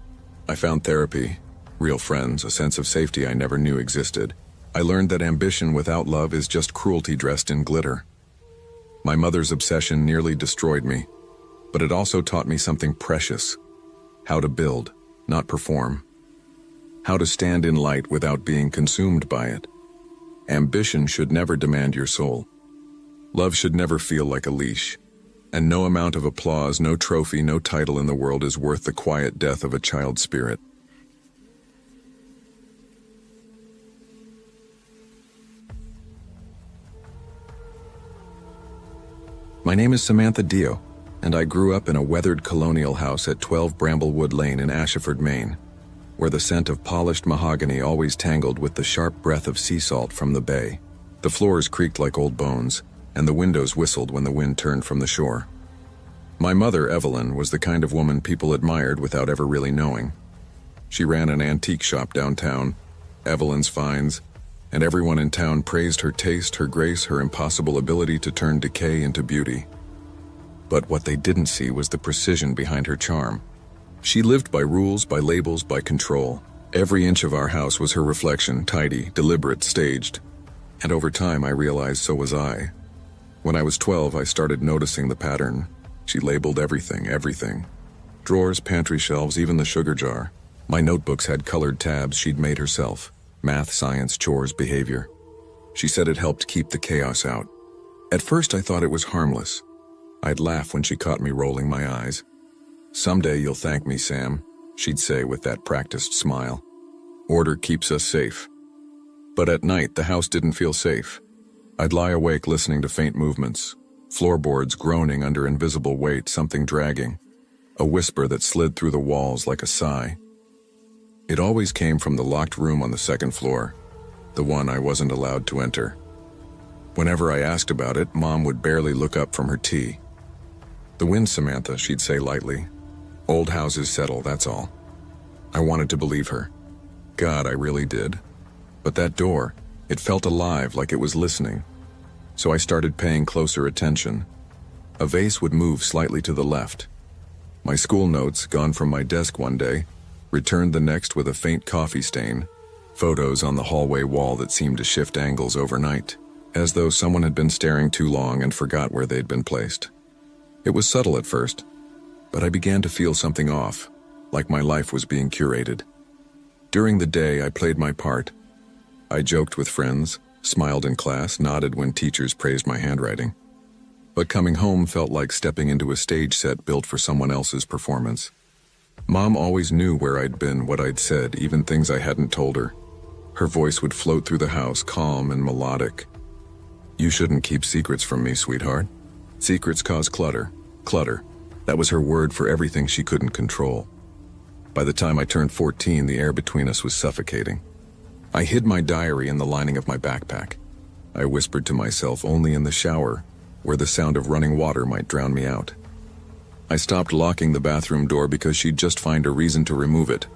I found therapy, real friends, a sense of safety I never knew existed. I learned that ambition without love is just cruelty dressed in glitter. My mother's obsession nearly destroyed me, but it also taught me something precious. How to build, not perform. How to stand in light without being consumed by it. Ambition should never demand your soul. Love should never feel like a leash. And no amount of applause, no trophy, no title in the world is worth the quiet death of a child's spirit. My name is Samantha Dio, and I grew up in a weathered colonial house at 12 Bramblewood Lane in Ashford, Maine, where the scent of polished mahogany always tangled with the sharp breath of sea salt from the bay. The floors creaked like old bones, and the windows whistled when the wind turned from the shore. My mother, Evelyn, was the kind of woman people admired without ever really knowing. She ran an antique shop downtown, Evelyn's Finds, and everyone in town praised her taste, her grace, her impossible ability to turn decay into beauty. But what they didn't see was the precision behind her charm. She lived by rules, by labels, by control. Every inch of our house was her reflection, tidy, deliberate, staged. And over time, I realized so was I. When I was 12, I started noticing the pattern. She labeled everything, everything. Drawers, pantry shelves, even the sugar jar. My notebooks had colored tabs she'd made herself. Math, science, chores, behavior. She said it helped keep the chaos out. At first I thought it was harmless. I'd laugh when she caught me rolling my eyes. "Someday you'll thank me, Sam," she'd say with that practiced smile. "Order keeps us safe." But at night, the house didn't feel safe. I'd lie awake listening to faint movements, floorboards groaning under invisible weight, something dragging, a whisper that slid through the walls like a sigh. It always came from the locked room on the second floor, the one I wasn't allowed to enter. Whenever I asked about it, Mom would barely look up from her tea. "The wind, Samantha," she'd say lightly. "Old houses settle, that's all." I wanted to believe her. God, I really did. But that door, it felt alive, like it was listening. So I started paying closer attention. A vase would move slightly to the left. My school notes, gone from my desk one day, returned the next with a faint coffee stain, photos on the hallway wall that seemed to shift angles overnight, as though someone had been staring too long and forgot where they'd been placed. It was subtle at first, but I began to feel something off, like my life was being curated. During the day, I played my part. I joked with friends, smiled in class, nodded when teachers praised my handwriting. But coming home felt like stepping into a stage set built for someone else's performance. Mom always knew where I'd been, what I'd said, even things I hadn't told her. Her voice would float through the house, calm and melodic. "You shouldn't keep secrets from me, sweetheart. Secrets cause clutter. Clutter. That was her word for everything she couldn't control." By the time I turned 14, the air between us was suffocating. I hid my diary in the lining of my backpack. I whispered to myself only in the shower, where the sound of running water might drown me out. I stopped locking the bathroom door because she'd just find a reason to remove it.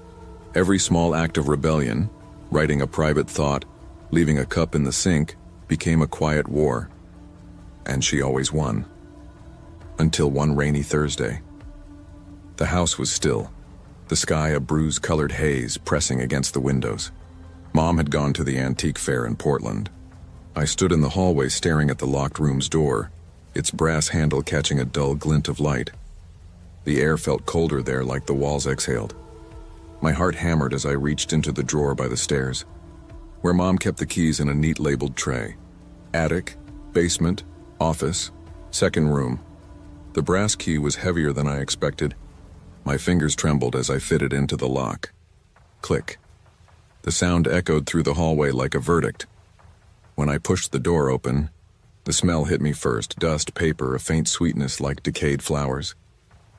Every small act of rebellion, writing a private thought, leaving a cup in the sink, became a quiet war. And she always won. Until one rainy Thursday. The house was still, the sky a bruise-colored haze pressing against the windows. Mom had gone to the antique fair in Portland. I stood in the hallway staring at the locked room's door, its brass handle catching a dull glint of light. The air felt colder there, like the walls exhaled. My heart hammered as I reached into the drawer by the stairs, where Mom kept the keys in a neat labeled tray. Attic, basement, office, second room. The brass key was heavier than I expected. My fingers trembled as I fitted into the lock. Click. The sound echoed through the hallway like a verdict. When I pushed the door open, the smell hit me first, dust, paper, a faint sweetness like decayed flowers.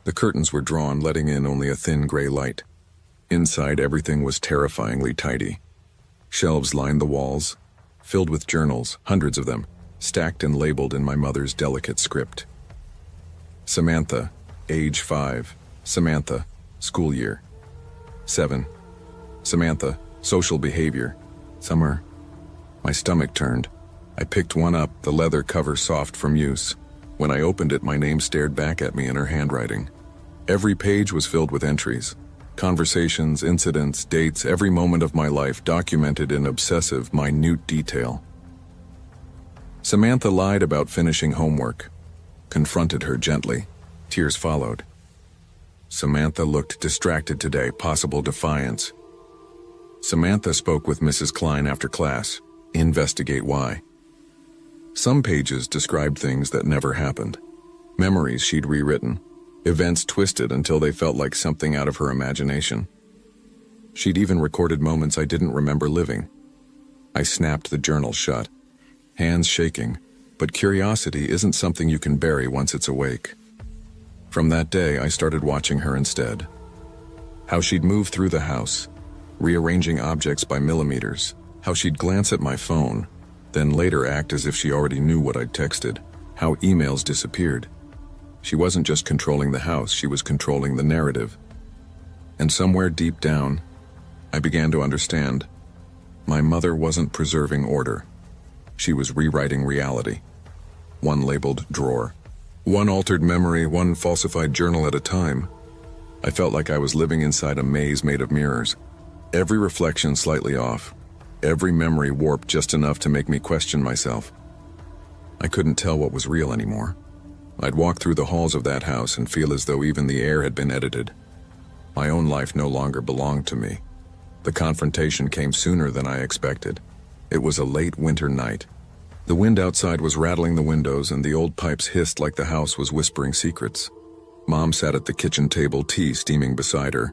The curtains were drawn, letting in only a thin gray light. Inside, everything was terrifyingly tidy. Shelves lined the walls, filled with journals, hundreds of them, stacked and labeled in my mother's delicate script. Samantha, age 5. Samantha, school year. 7. Samantha, social behavior. Summer. My stomach turned. I picked one up, the leather cover soft from use. When I opened it, my name stared back at me in her handwriting. Every page was filled with entries. Conversations, incidents, dates, every moment of my life documented in obsessive, minute detail. Samantha lied about finishing homework. Confronted her gently. Tears followed. Samantha looked distracted today, possible defiance. Samantha spoke with Mrs. Klein after class. Investigate why. Some pages described things that never happened. Memories she'd rewritten. Events twisted until they felt like something out of her imagination. She'd even recorded moments I didn't remember living. I snapped the journal shut, hands shaking, but curiosity isn't something you can bury once it's awake. From that day, I started watching her instead. How she'd move through the house, rearranging objects by millimeters. How she'd glance at my phone, then later act as if she already knew what I'd texted. How emails disappeared. She wasn't just controlling the house, she was controlling the narrative. And somewhere deep down, I began to understand. My mother wasn't preserving order. She was rewriting reality. One labeled drawer. One altered memory, one falsified journal at a time. I felt like I was living inside a maze made of mirrors. Every reflection slightly off. Every memory warped just enough to make me question myself. I couldn't tell what was real anymore. I'd walk through the halls of that house and feel as though even the air had been edited. My own life no longer belonged to me. The confrontation came sooner than I expected. It was a late winter night. The wind outside was rattling the windows and the old pipes hissed like the house was whispering secrets. Mom sat at the kitchen table, tea steaming beside her.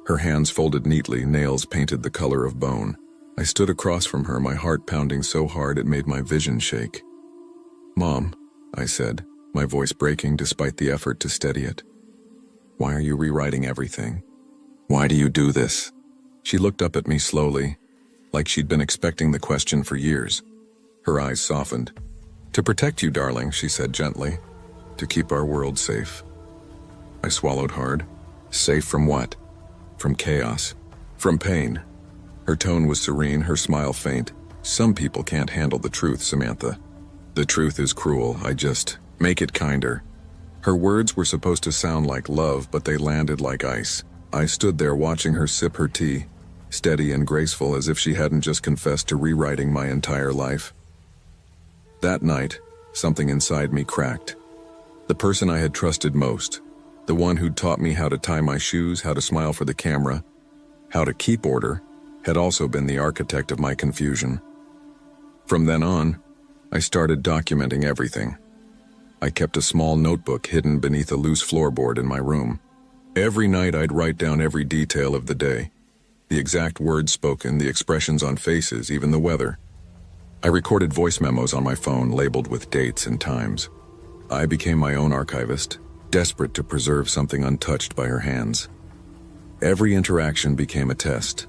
Her hands folded neatly, nails painted the color of bone. I stood across from her, my heart pounding so hard it made my vision shake. "Mom," I said, my voice breaking despite the effort to steady it. "Why are you rewriting everything? Why do you do this?" She looked up at me slowly, like she'd been expecting the question for years. Her eyes softened. "To protect you, darling," she said gently. "To keep our world safe." I swallowed hard. Safe from what? From chaos. From pain. Her tone was serene, her smile faint. "Some people can't handle the truth, Samantha. The truth is cruel. I just make it kinder." Her words were supposed to sound like love, but they landed like ice. I stood there watching her sip her tea, steady and graceful as if she hadn't just confessed to rewriting my entire life. That night, something inside me cracked. The person I had trusted most, the one who'd taught me how to tie my shoes, how to smile for the camera, how to keep order, had also been the architect of my confusion. From then on, I started documenting everything. I kept a small notebook hidden beneath a loose floorboard in my room. Every night I'd write down every detail of the day. The exact words spoken, the expressions on faces, even the weather. I recorded voice memos on my phone labeled with dates and times. I became my own archivist, desperate to preserve something untouched by her hands. Every interaction became a test.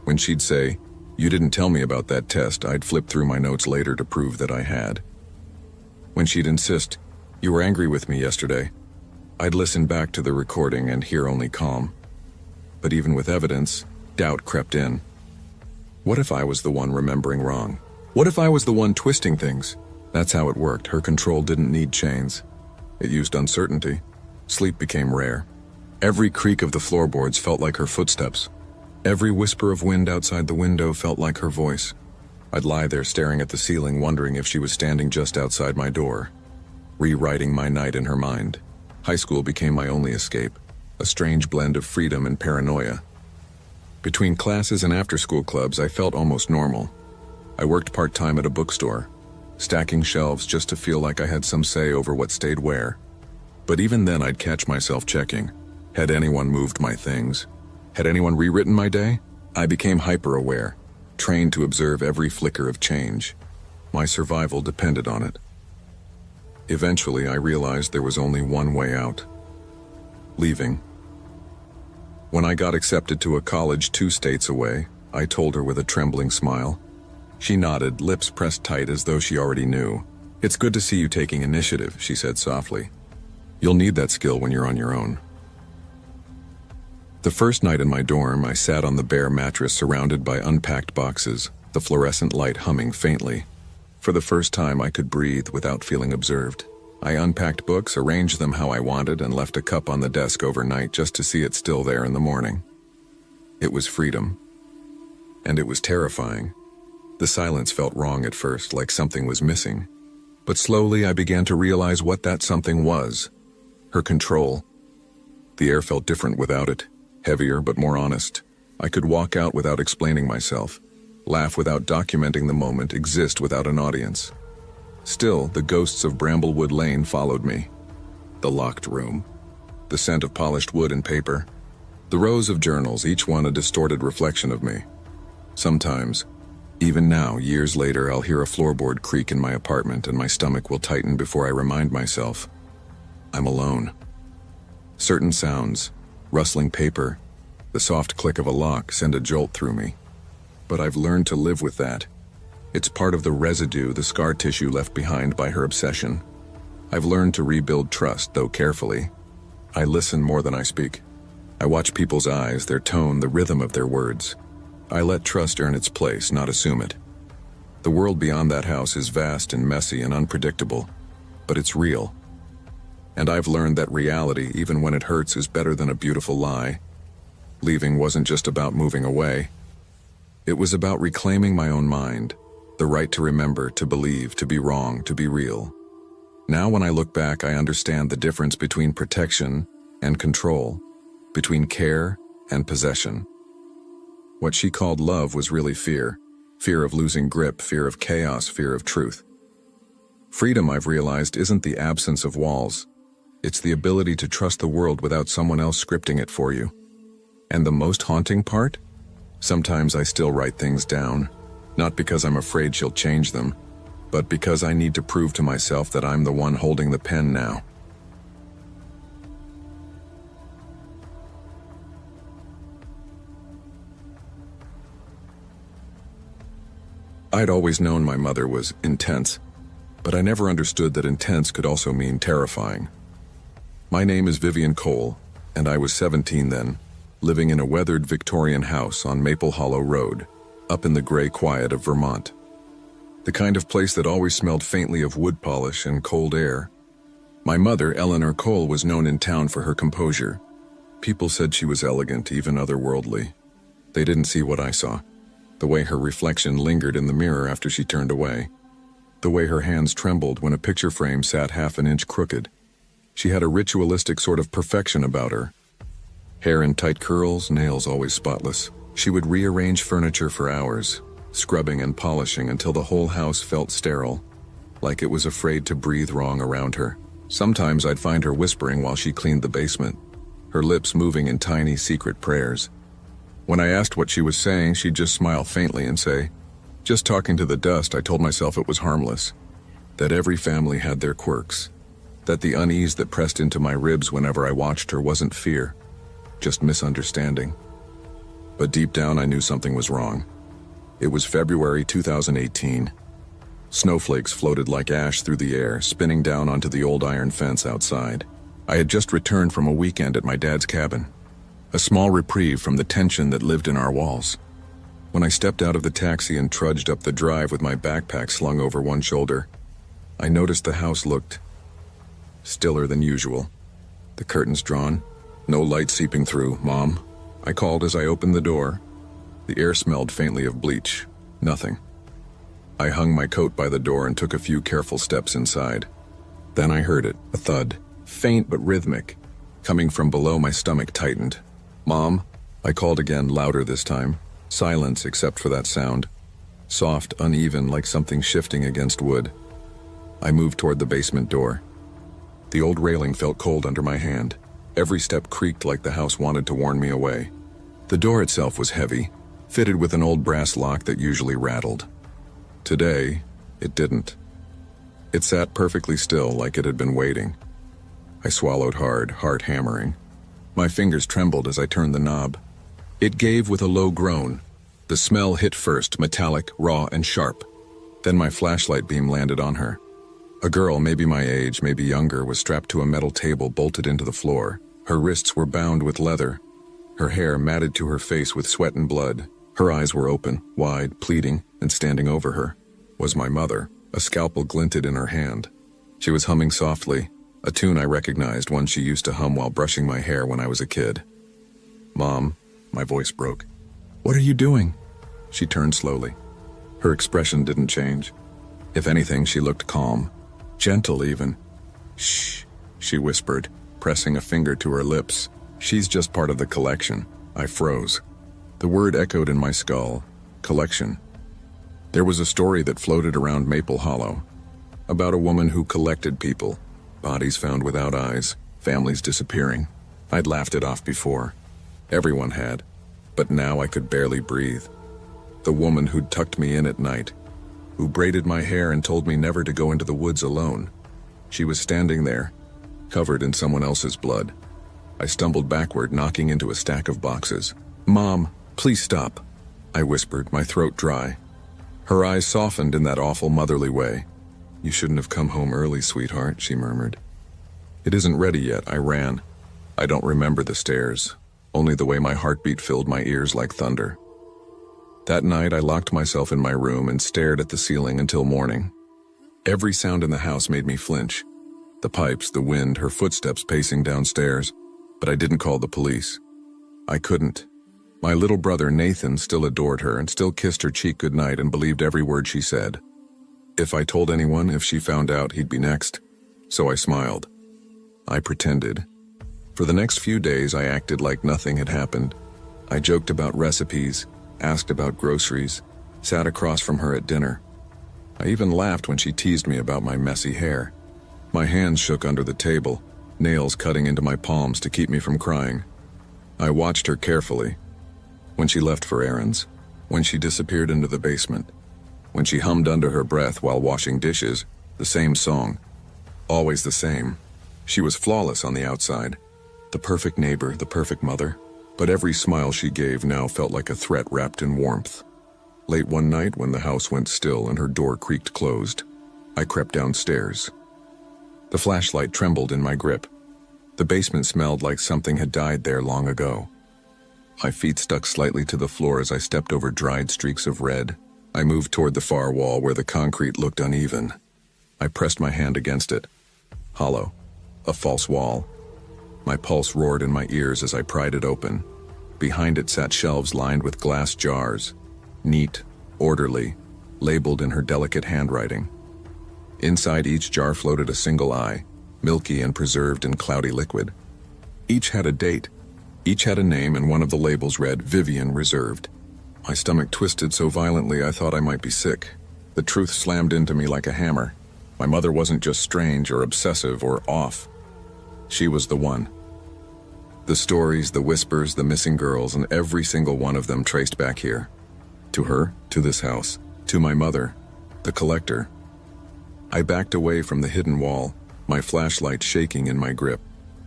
When she'd say, "You didn't tell me about that test," I'd flip through my notes later to prove that I had. When she'd insist, "You were angry with me yesterday," I'd listen back to the recording and hear only calm. But even with evidence, doubt crept in. What if I was the one remembering wrong? What if I was the one twisting things? That's how it worked. Her control didn't need chains. It used uncertainty. Sleep became rare. Every creak of the floorboards felt like her footsteps. Every whisper of wind outside the window felt like her voice. I'd lie there staring at the ceiling, wondering if she was standing just outside my door, rewriting my night in her mind. High school became my only escape, a strange blend of freedom and paranoia. Between classes and after-school clubs, I felt almost normal. I worked part-time at a bookstore, stacking shelves just to feel like I had some say over what stayed where. But even then, I'd catch myself checking. Had anyone moved my things? Had anyone rewritten my day? I became hyper-aware, trained to observe every flicker of change. My survival depended on it. Eventually, I realized there was only one way out. Leaving. When I got accepted to a college 2 states away, I told her with a trembling smile. She nodded, lips pressed tight as though she already knew. "It's good to see you taking initiative," she said softly. "You'll need that skill when you're on your own." The first night in my dorm, I sat on the bare mattress surrounded by unpacked boxes, the fluorescent light humming faintly. For the first time, I could breathe without feeling observed. I unpacked books, arranged them how I wanted, and left a cup on the desk overnight just to see it still there in the morning. It was freedom. And it was terrifying. The silence felt wrong at first, like something was missing. But slowly I began to realize what that something was. Her control. The air felt different without it, heavier but more honest. I could walk out without explaining myself, laugh without documenting the moment, exist without an audience. Still, the ghosts of Bramblewood Lane followed me. The locked room, the scent of polished wood and paper, the rows of journals, each one a distorted reflection of me. Sometimes, even now, years later, I'll hear a floorboard creak in my apartment and my stomach will tighten before I remind myself, I'm alone. Certain sounds, rustling paper, the soft click of a lock send a jolt through me. But I've learned to live with that. It's part of the residue, the scar tissue left behind by her obsession. I've learned to rebuild trust, though carefully. I listen more than I speak. I watch people's eyes, their tone, the rhythm of their words. I let trust earn its place, not assume it. The world beyond that house is vast and messy and unpredictable, but it's real. And I've learned that reality, even when it hurts, is better than a beautiful lie. Leaving wasn't just about moving away. It was about reclaiming my own mind, the right to remember, to believe, to be wrong, to be real. Now when I look back, I understand the difference between protection and control, between care and possession. What she called love was really fear. Fear of losing grip, fear of chaos, fear of truth. Freedom, I've realized, isn't the absence of walls. It's the ability to trust the world without someone else scripting it for you. And the most haunting part? Sometimes I still write things down, not because I'm afraid she'll change them, but because I need to prove to myself that I'm the one holding the pen now. I'd always known my mother was intense, but I never understood that intense could also mean terrifying. My name is Vivian Cole, and I was 17 then, living in a weathered Victorian house on Maple Hollow Road, up in the gray quiet of Vermont. The kind of place that always smelled faintly of wood polish and cold air. My mother, Eleanor Cole, was known in town for her composure. People said she was elegant, even otherworldly. They didn't see what I saw. The way her reflection lingered in the mirror after she turned away. The way her hands trembled when a picture frame sat half an inch crooked. She had a ritualistic sort of perfection about her. Hair in tight curls, nails always spotless. She would rearrange furniture for hours, scrubbing and polishing until the whole house felt sterile, like it was afraid to breathe wrong around her. Sometimes I'd find her whispering while she cleaned the basement, her lips moving in tiny secret prayers. When I asked what she was saying, she'd just smile faintly and say, "Just talking to the dust." I told myself it was harmless, that every family had their quirks, that the unease that pressed into my ribs whenever I watched her wasn't fear, just misunderstanding. But deep down I knew something was wrong. It was February 2018. Snowflakes floated like ash through the air, spinning down onto the old iron fence outside. I had just returned from a weekend at my dad's cabin, a small reprieve from the tension that lived in our walls. When I stepped out of the taxi and trudged up the drive with my backpack slung over one shoulder, I noticed the house looked stiller than usual. The curtains drawn, no light seeping through. "Mom," I called as I opened the door. The air smelled faintly of bleach. Nothing. I hung my coat by the door and took a few careful steps inside. Then I heard it, a thud, faint but rhythmic, coming from below. My stomach tightened. "Mom," I called again, louder this time. Silence except for that sound. Soft, uneven, like something shifting against wood. I moved toward the basement door. The old railing felt cold under my hand. Every step creaked like the house wanted to warn me away. The door itself was heavy, fitted with an old brass lock that usually rattled. Today, it didn't. It sat perfectly still, like it had been waiting. I swallowed hard, heart hammering. My fingers trembled as I turned the knob. It gave with a low groan. The smell hit first, metallic, raw, and sharp. Then my flashlight beam landed on her. A girl, maybe my age, maybe younger, was strapped to a metal table bolted into the floor. Her wrists were bound with leather. Her hair matted to her face with sweat and blood. Her eyes were open, wide, pleading, and standing over her was my mother. A scalpel glinted in her hand. She was humming softly, a tune I recognized, one she used to hum while brushing my hair when I was a kid. "Mom," my voice broke. "What are you doing?" She turned slowly. Her expression didn't change. If anything, she looked calm, gentle even. "Shh," she whispered, pressing a finger to her lips. "She's just part of the collection." I froze. The word echoed in my skull. Collection. There was a story that floated around Maple Hollow, about a woman who collected people, bodies found without eyes, families disappearing. I'd laughed it off before. Everyone had. But now I could barely breathe. The woman who'd tucked me in at night, who braided my hair and told me never to go into the woods alone. She was standing there, covered in someone else's blood. I stumbled backward, knocking into a stack of boxes. "Mom, please stop," I whispered, my throat dry. Her eyes softened in that awful motherly way. "You shouldn't have come home early, sweetheart," she murmured. "It isn't ready yet." I ran. I don't remember the stairs, only the way my heartbeat filled my ears like thunder. That night I locked myself in my room and stared at the ceiling until morning. Every sound in the house made me flinch. The pipes, the wind, her footsteps pacing downstairs. But I didn't call the police. I couldn't. My little brother Nathan still adored her and still kissed her cheek goodnight and believed every word she said. If I told anyone, if she found out, he'd be next. So I smiled. I pretended. For the next few days I acted like nothing had happened. I joked about recipes, asked about groceries, sat across from her at dinner. I even laughed when she teased me about my messy hair. My hands shook under the table, nails cutting into my palms to keep me from crying. I watched her carefully. When she left for errands, when she disappeared into the basement, when she hummed under her breath while washing dishes, the same song. Always the same. She was flawless on the outside. The perfect neighbor, the perfect mother. But every smile she gave now felt like a threat wrapped in warmth. Late one night, when the house went still and her door creaked closed, I crept downstairs. The flashlight trembled in my grip. The basement smelled like something had died there long ago. My feet stuck slightly to the floor as I stepped over dried streaks of red. I moved toward the far wall where the concrete looked uneven. I pressed my hand against it. Hollow. A false wall. My pulse roared in my ears as I pried it open. Behind it sat shelves lined with glass jars. Neat, orderly, labeled in her delicate handwriting. Inside each jar floated a single eye, milky and preserved in cloudy liquid. Each had a date. Each had a name, and one of the labels read, Vivian Reserved. My stomach twisted so violently I thought I might be sick. The truth slammed into me like a hammer. My mother wasn't just strange or obsessive or off. She was the one. The stories, the whispers, the missing girls, and every single one of them traced back here. To her, to this house, to my mother, the collector. I backed away from the hidden wall, my flashlight shaking in my grip.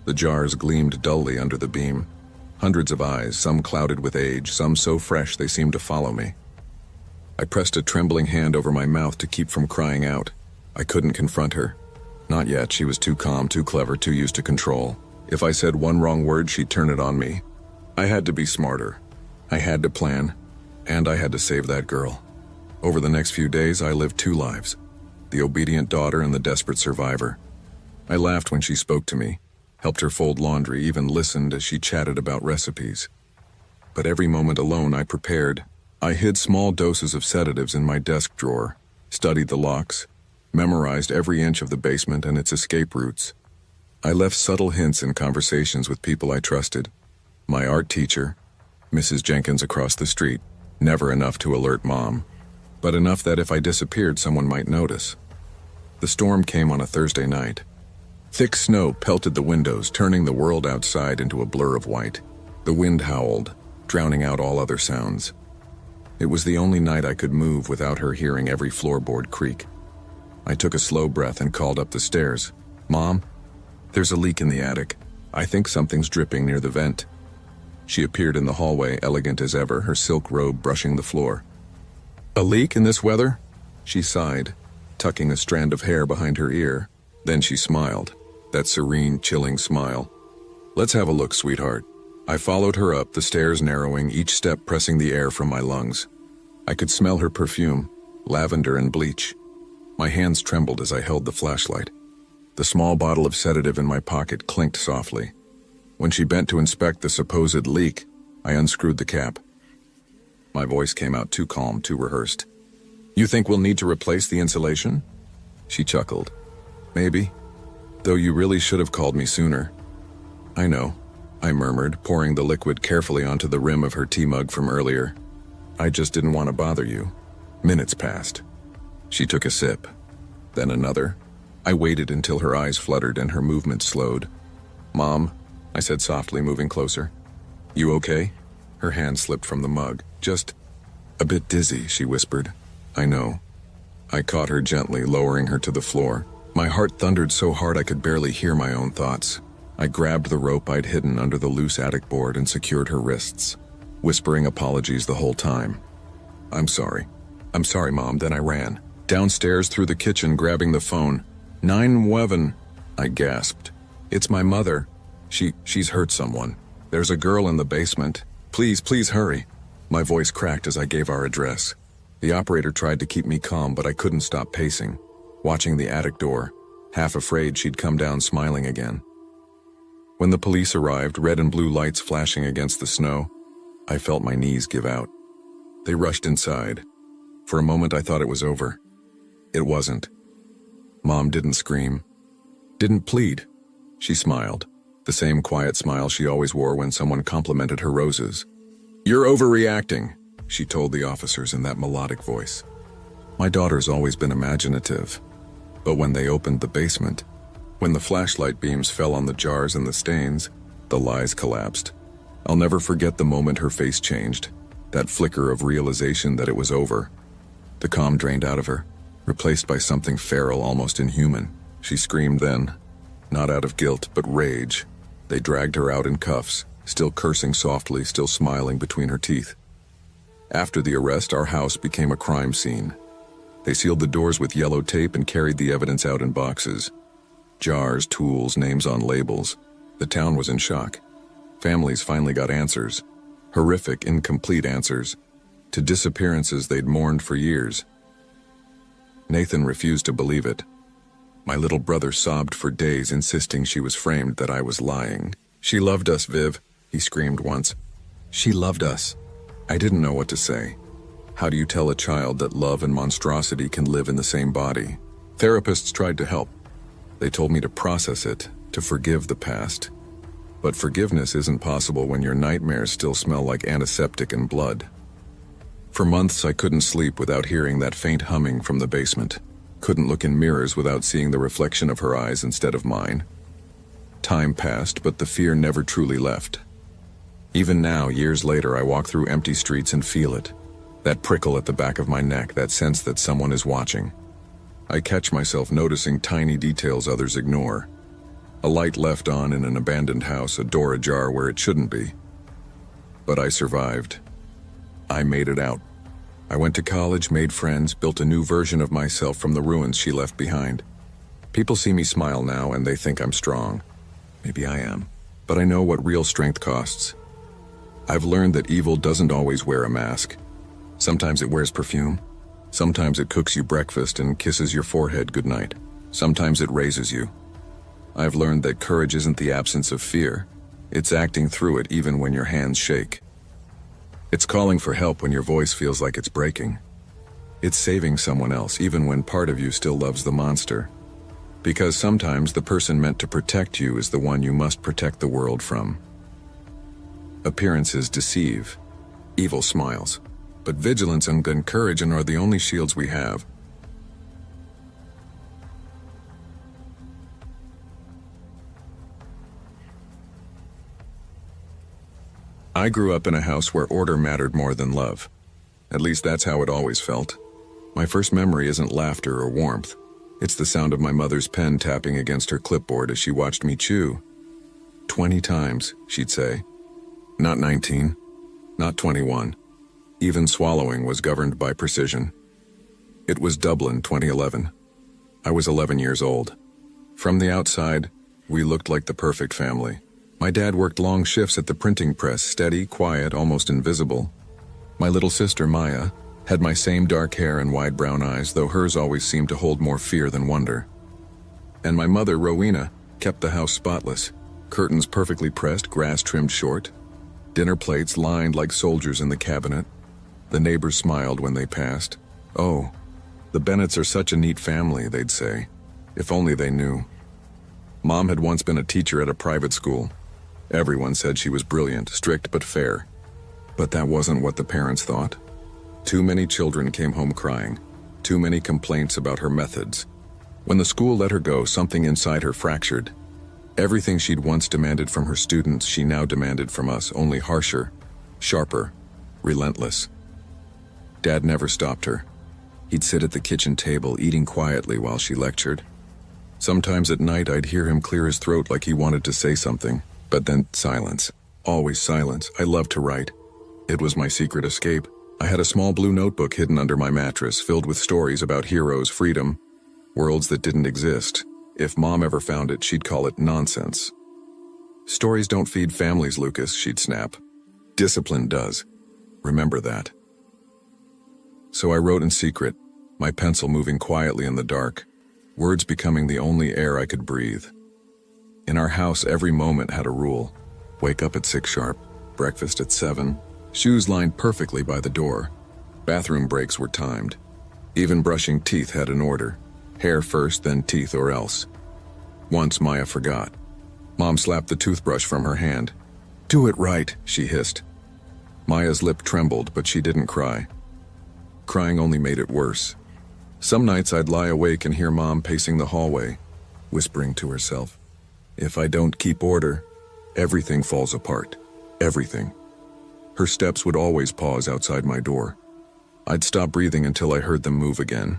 The jars gleamed dully under the beam. Hundreds of eyes, some clouded with age, some so fresh they seemed to follow me. I pressed a trembling hand over my mouth to keep from crying out. I couldn't confront her. Not yet. She was too calm, too clever, too used to control. If I said one wrong word, she'd turn it on me. I had to be smarter. I had to plan. And I had to save that girl. Over the next few days, I lived two lives. The obedient daughter and the desperate survivor. I laughed when she spoke to me, helped her fold laundry, even listened as she chatted about recipes. But every moment alone I prepared. I hid small doses of sedatives in my desk drawer, studied the locks, memorized every inch of the basement and its escape routes. I left subtle hints in conversations with people I trusted. My art teacher, Mrs. Jenkins across the street, never enough to alert Mom, but enough that if I disappeared, someone might notice. The storm came on a Thursday night. Thick snow pelted the windows, turning the world outside into a blur of white. The wind howled, drowning out all other sounds. It was the only night I could move without her hearing every floorboard creak. I took a slow breath and called up the stairs. Mom, there's a leak in the attic. I think something's dripping near the vent. She appeared in the hallway, elegant as ever, her silk robe brushing the floor. A leak in this weather? She sighed, tucking a strand of hair behind her ear. Then she smiled, that serene, chilling smile. Let's have a look, sweetheart. I followed her up, the stairs narrowing, each step pressing the air from my lungs. I could smell her perfume, lavender and bleach. My hands trembled as I held the flashlight. The small bottle of sedative in my pocket clinked softly. When she bent to inspect the supposed leak, I unscrewed the cap. My voice came out too calm, too rehearsed. You think we'll need to replace the insulation? She chuckled. Maybe. Though you really should have called me sooner. I know, I murmured, pouring the liquid carefully onto the rim of her tea mug from earlier. I just didn't want to bother you. Minutes passed. She took a sip, then another. I waited until her eyes fluttered and her movements slowed. Mom, I said softly, moving closer. You okay? Her hand slipped from the mug. Just a bit dizzy, she whispered. I know. I caught her gently, lowering her to the floor. My heart thundered so hard I could barely hear my own thoughts. I grabbed the rope I'd hidden under the loose attic board and secured her wrists, whispering apologies the whole time. I'm sorry, Mom. Then I ran. Downstairs, through the kitchen, grabbing the phone. 911, I gasped. It's my mother. She's hurt someone. There's a girl in the basement. Please hurry. My voice cracked as I gave our address. The operator tried to keep me calm, but I couldn't stop pacing, watching the attic door, half afraid she'd come down smiling again. When the police arrived, red and blue lights flashing against the snow, I felt my knees give out. They rushed inside. For a moment I thought it was over. It wasn't. Mom didn't scream, didn't plead. She smiled, the same quiet smile she always wore when someone complimented her roses. You're overreacting, she told the officers in that melodic voice. My daughter's always been imaginative, but when they opened the basement, when the flashlight beams fell on the jars and the stains, the lies collapsed. I'll never forget the moment her face changed, that flicker of realization that it was over. The calm drained out of her, replaced by something feral, almost inhuman. She screamed then, not out of guilt, but rage. They dragged her out in cuffs, still cursing softly, still smiling between her teeth. After the arrest, our house became a crime scene. They sealed the doors with yellow tape and carried the evidence out in boxes. Jars, tools, names on labels. The town was in shock. Families finally got answers. Horrific, incomplete answers. To disappearances they'd mourned for years. Nathan refused to believe it. My little brother sobbed for days, insisting she was framed, that I was lying. She loved us, Viv, he screamed once. She loved us. I didn't know what to say. How do you tell a child that love and monstrosity can live in the same body? Therapists tried to help. They told me to process it, to forgive the past. But forgiveness isn't possible when your nightmares still smell like antiseptic and blood. For months I couldn't sleep without hearing that faint humming from the basement. Couldn't look in mirrors without seeing the reflection of her eyes instead of mine. Time passed, but the fear never truly left. Even now, years later, I walk through empty streets and feel it. That prickle at the back of my neck, that sense that someone is watching. I catch myself noticing tiny details others ignore. A light left on in an abandoned house, a door ajar where it shouldn't be. But I survived. I made it out. I went to college, made friends, built a new version of myself from the ruins she left behind. People see me smile now and they think I'm strong. Maybe I am. But I know what real strength costs. I've learned that evil doesn't always wear a mask. Sometimes it wears perfume. Sometimes it cooks you breakfast and kisses your forehead goodnight. Sometimes it raises you. I've learned that courage isn't the absence of fear. It's acting through it even when your hands shake. It's calling for help when your voice feels like it's breaking. It's saving someone else even when part of you still loves the monster. Because sometimes the person meant to protect you is the one you must protect the world from. Appearances deceive. Evil smiles. But vigilance and courage are the only shields we have. I grew up in a house where order mattered more than love. At least that's how it always felt. My first memory isn't laughter or warmth. It's the sound of my mother's pen tapping against her clipboard as she watched me chew. 20 times, she'd say. Not 19. Not 21. Even swallowing was governed by precision. It was Dublin, 2011. I was 11 years old. From the outside, we looked like the perfect family. My dad worked long shifts at the printing press, steady, quiet, almost invisible. My little sister, Maya, had my same dark hair and wide brown eyes, though hers always seemed to hold more fear than wonder. And my mother, Rowena, kept the house spotless. Curtains perfectly pressed, grass trimmed short. Dinner plates lined like soldiers in the cabinet. The neighbors smiled when they passed. Oh, the Bennetts are such a neat family, they'd say. If only they knew. Mom had once been a teacher at a private school. Everyone said she was brilliant, strict but fair. But that wasn't what the parents thought. Too many children came home crying. Too many complaints about her methods. When the school let her go, something inside her fractured. Everything she'd once demanded from her students, she now demanded from us, only harsher, sharper, relentless. Dad never stopped her. He'd sit at the kitchen table, eating quietly while she lectured. Sometimes at night I'd hear him clear his throat like he wanted to say something, but then silence. Always silence. I loved to write. It was my secret escape. I had a small blue notebook hidden under my mattress, filled with stories about heroes, freedom, worlds that didn't exist. If Mom ever found it, she'd call it nonsense. Stories don't feed families, Lucas, she'd snap. Discipline does. Remember that. So I wrote in secret, my pencil moving quietly in the dark, words becoming the only air I could breathe. In our house, every moment had a rule. Wake up at 6 sharp, breakfast at 7, shoes lined perfectly by the door. Bathroom breaks were timed. Even brushing teeth had an order. Hair first, then teeth or else. Once Maya forgot. Mom slapped the toothbrush from her hand. Do it right, she hissed. Maya's lip trembled, but she didn't cry. Crying only made it worse. Some nights I'd lie awake and hear Mom pacing the hallway, whispering to herself, "If I don't keep order, everything falls apart. Everything." Her steps would always pause outside my door. I'd stop breathing until I heard them move again.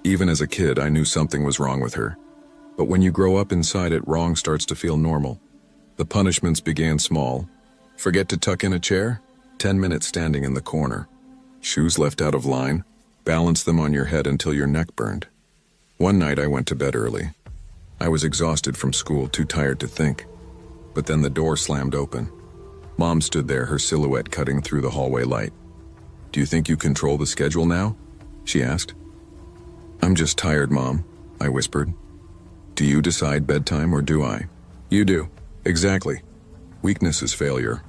Even as a kid, I knew something was wrong with her. But when you grow up inside it, wrong starts to feel normal. The punishments began small. Forget to tuck in a chair? 10 minutes standing in the corner. Shoes left out of line? Balance them on your head until your neck burned. One night I went to bed early. I was exhausted from school, too tired to think. But then the door slammed open. Mom stood there, her silhouette cutting through the hallway light. "Do you think you control the schedule now?" she asked. "I'm just tired, Mom," I whispered. "Do you decide bedtime or do I?" "You do." "Exactly. Weakness is failure,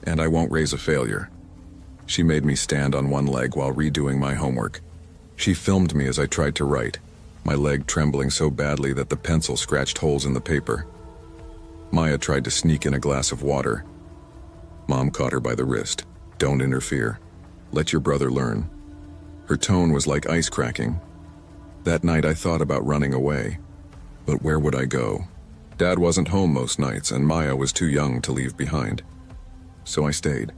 and I won't raise a failure." She made me stand on one leg while redoing my homework. She filmed me as I tried to write, my leg trembling so badly that the pencil scratched holes in the paper. Maya tried to sneak in a glass of water. Mom caught her by the wrist. "Don't interfere. Let your brother learn." Her tone was like ice cracking. That night I thought about running away. But where would I go? Dad wasn't home most nights, and Maya was too young to leave behind. So I stayed.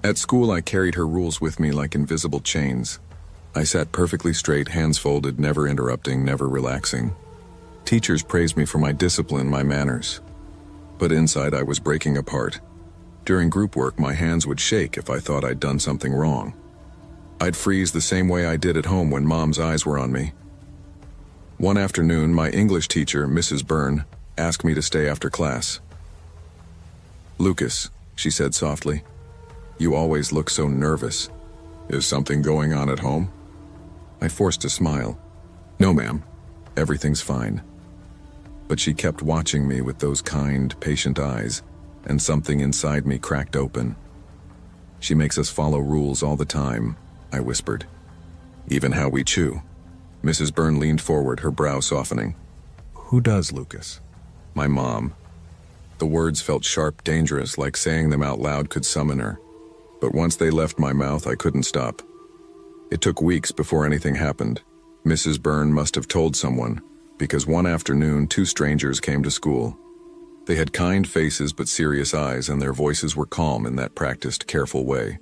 At school, I carried her rules with me like invisible chains. I sat perfectly straight, hands folded, never interrupting, never relaxing. Teachers praised me for my discipline, my manners. But inside, I was breaking apart. During group work, my hands would shake if I thought I'd done something wrong. I'd freeze the same way I did at home when Mom's eyes were on me. One afternoon, my English teacher, Mrs. Byrne, asked me to stay after class. "Lucas," she said softly, "you always look so nervous. Is something going on at home?" I forced a smile. "No, ma'am. Everything's fine." But she kept watching me with those kind, patient eyes, and something inside me cracked open. "She makes us follow rules all the time," I whispered. "Even how we chew." Mrs. Byrne leaned forward, her brow softening. "Who does, Lucas?" "My mom." The words felt sharp, dangerous, like saying them out loud could summon her. But once they left my mouth, I couldn't stop. It took weeks before anything happened. Mrs. Byrne must have told someone, because one afternoon 2 strangers came to school. They had kind faces but serious eyes, and their voices were calm in that practiced, careful way.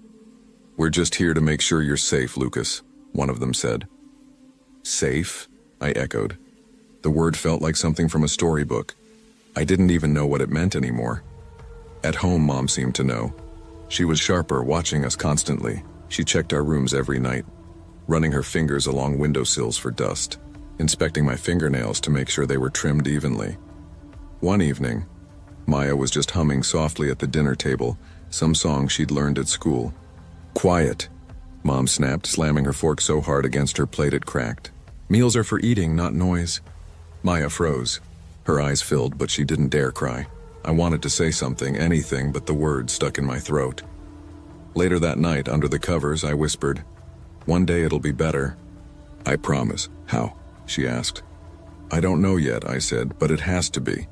"We're just here to make sure you're safe, Lucas," one of them said. "Safe?" I echoed. The word felt like something from a storybook. I didn't even know what it meant anymore. At home, Mom seemed to know. She was sharper, watching us constantly. She checked our rooms every night, running her fingers along windowsills for dust, inspecting my fingernails to make sure they were trimmed evenly. One evening, Maya was just humming softly at the dinner table, some song she'd learned at school. "Quiet," Mom snapped, slamming her fork so hard against her plate it cracked. "Meals are for eating, not noise." Maya froze. Her eyes filled, but she didn't dare cry. I wanted to say something, anything, but the words stuck in my throat. Later that night, under the covers, I whispered, "One day it'll be better." "I promise." "How?" she asked. "I don't know yet," I said, "but it has to be."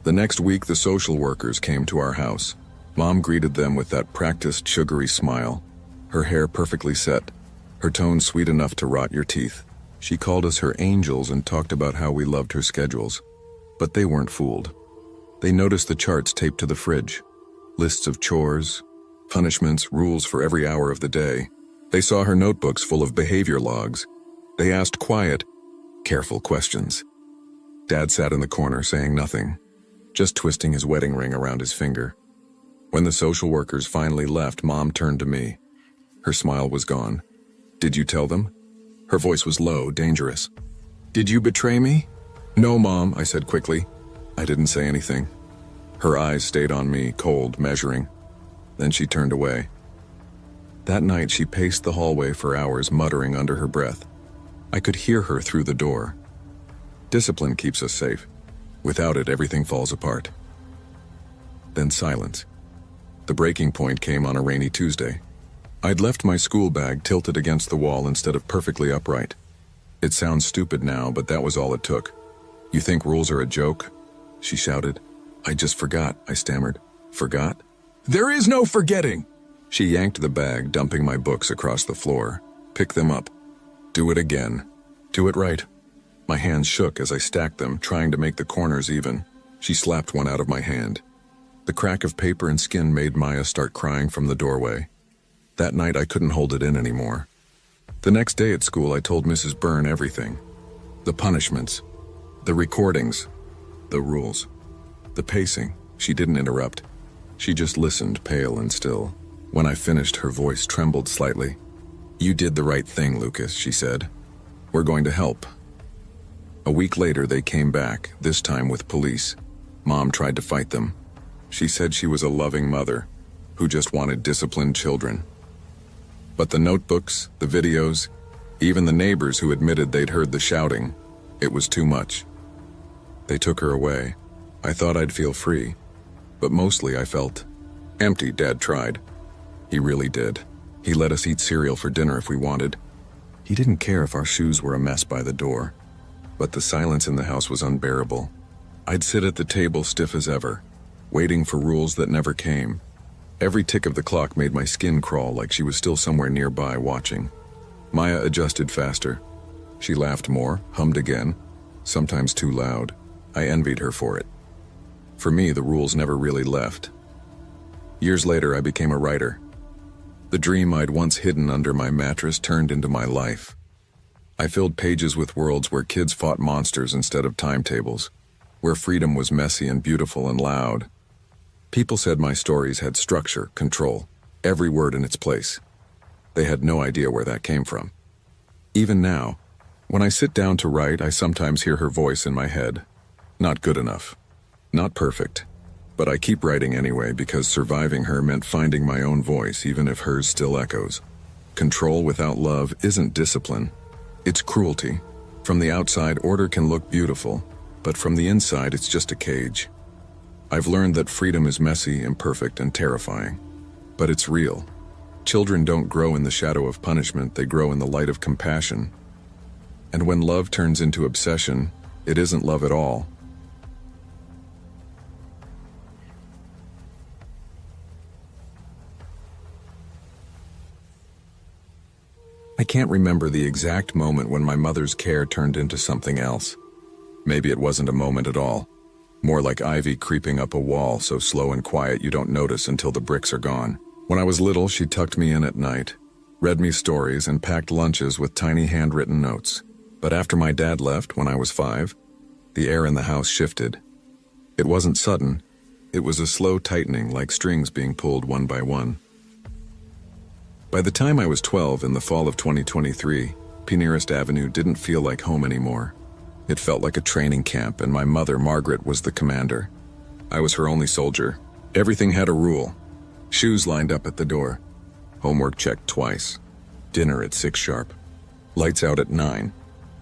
The next week, the social workers came to our house. Mom greeted them with that practiced, sugary smile, her hair perfectly set, her tone sweet enough to rot your teeth. She called us her angels and talked about how we loved her schedules. But they weren't fooled. They noticed the charts taped to the fridge, lists of chores, punishments, rules for every hour of the day. They saw her notebooks full of behavior logs. They asked quiet, careful questions. Dad sat in the corner saying nothing, just twisting his wedding ring around his finger. When the social workers finally left, Mom turned to me. Her smile was gone. "Did you tell them?" Her voice was low, dangerous. "Did you betray me?" "No, Mom," I said quickly. I didn't say anything. Her eyes stayed on me, cold, measuring. Then she turned away. That night, she paced the hallway for hours, muttering under her breath. I could hear her through the door. Discipline keeps us safe. Without it, everything falls apart. Then silence. The breaking point came on a rainy Tuesday. I'd left my school bag tilted against the wall instead of perfectly upright. It sounds stupid now, but that was all it took. "You think rules are a joke?" she shouted. "I just forgot," I stammered. "Forgot?" There is no forgetting. She yanked the bag, dumping my books across the floor. Pick them up. Do it again. Do it right. My hands shook as I stacked them, trying to make the corners even. She slapped one out of my hand. The crack of paper and skin made Maya start crying from the doorway. That night I couldn't hold it in anymore. The next day at school I told Mrs. Byrne everything. The punishments. The recordings. The rules. The pacing. She didn't interrupt. She just listened, pale and still. When I finished, her voice trembled slightly. You did the right thing, Lucas, she said. We're going to help. A week later they came back, this time with police. Mom tried to fight them. She said she was a loving mother who just wanted disciplined children. But the notebooks, the videos, even the neighbors who admitted they'd heard the shouting, it was too much. They took her away. I thought I'd feel free, but mostly I felt empty. Dad tried. He really did. He let us eat cereal for dinner if we wanted. He didn't care if our shoes were a mess by the door. But the silence in the house was unbearable. I'd sit at the table stiff as ever, waiting for rules that never came. Every tick of the clock made my skin crawl like she was still somewhere nearby watching. Maya adjusted faster. She laughed more, hummed again, sometimes too loud. I envied her for it. For me, the rules never really left. Years later, I became a writer. The dream I'd once hidden under my mattress turned into my life. I filled pages with worlds where kids fought monsters instead of timetables, where freedom was messy and beautiful and loud. People said my stories had structure, control, every word in its place. They had no idea where that came from. Even now, when I sit down to write, I sometimes hear her voice in my head. Not good enough. Not perfect. But I keep writing anyway because surviving her meant finding my own voice, even if hers still echoes. Control without love isn't discipline. It's cruelty. From the outside, order can look beautiful, but from the inside, it's just a cage. I've learned that freedom is messy, imperfect, and terrifying. But it's real. Children don't grow in the shadow of punishment, they grow in the light of compassion. And when love turns into obsession, it isn't love at all. I can't remember the exact moment when my mother's care turned into something else. Maybe it wasn't a moment at all. More like ivy creeping up a wall, so slow and quiet you don't notice until the bricks are gone. When I was little, she tucked me in at night, read me stories, and packed lunches with tiny handwritten notes. But after my dad left when I was 5, the air in the house shifted. It wasn't sudden. It was a slow tightening, like strings being pulled one by one. By the time I was 12 in the fall of 2023, Pinehurst Avenue didn't feel like home anymore. It felt like a training camp, and my mother, Margaret, was the commander. I was her only soldier. Everything had a rule. Shoes lined up at the door. Homework checked twice. Dinner at 6 sharp. Lights out at 9.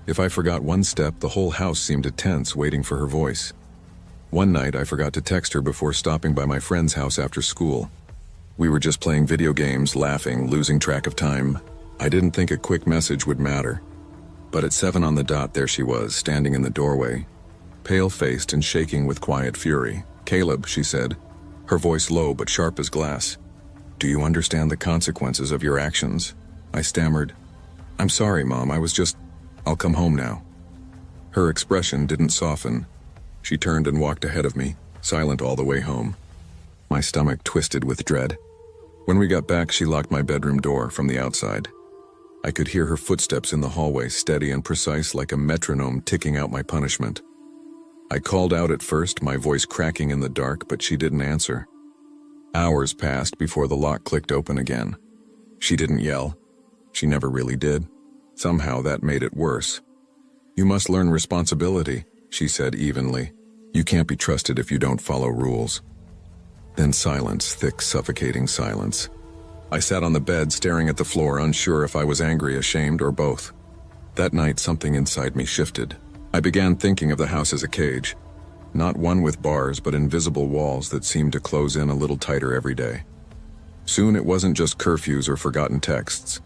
If I forgot one step, the whole house seemed tense, waiting for her voice. One night, I forgot to text her before stopping by my friend's house after school. We were just playing video games, laughing, losing track of time. I didn't think a quick message would matter. But at 7 on the dot, there she was, standing in the doorway, pale-faced and shaking with quiet fury. "Caleb," she said, her voice low but sharp as glass. "Do you understand the consequences of your actions?" I stammered. "I'm sorry, Mom, I'll come home now." Her expression didn't soften. She turned and walked ahead of me, silent all the way home. My stomach twisted with dread. When we got back, she locked my bedroom door from the outside. I could hear her footsteps in the hallway, steady and precise like a metronome ticking out my punishment. I called out at first, my voice cracking in the dark, but she didn't answer. Hours passed before the lock clicked open again. She didn't yell. She never really did. Somehow that made it worse. "You must learn responsibility," she said evenly. "You can't be trusted if you don't follow rules." Then silence, thick, suffocating silence. I sat on the bed, staring at the floor, unsure if I was angry, ashamed, or both. That night, something inside me shifted. I began thinking of the house as a cage. Not one with bars, but invisible walls that seemed to close in a little tighter every day. Soon it wasn't just curfews or forgotten texts.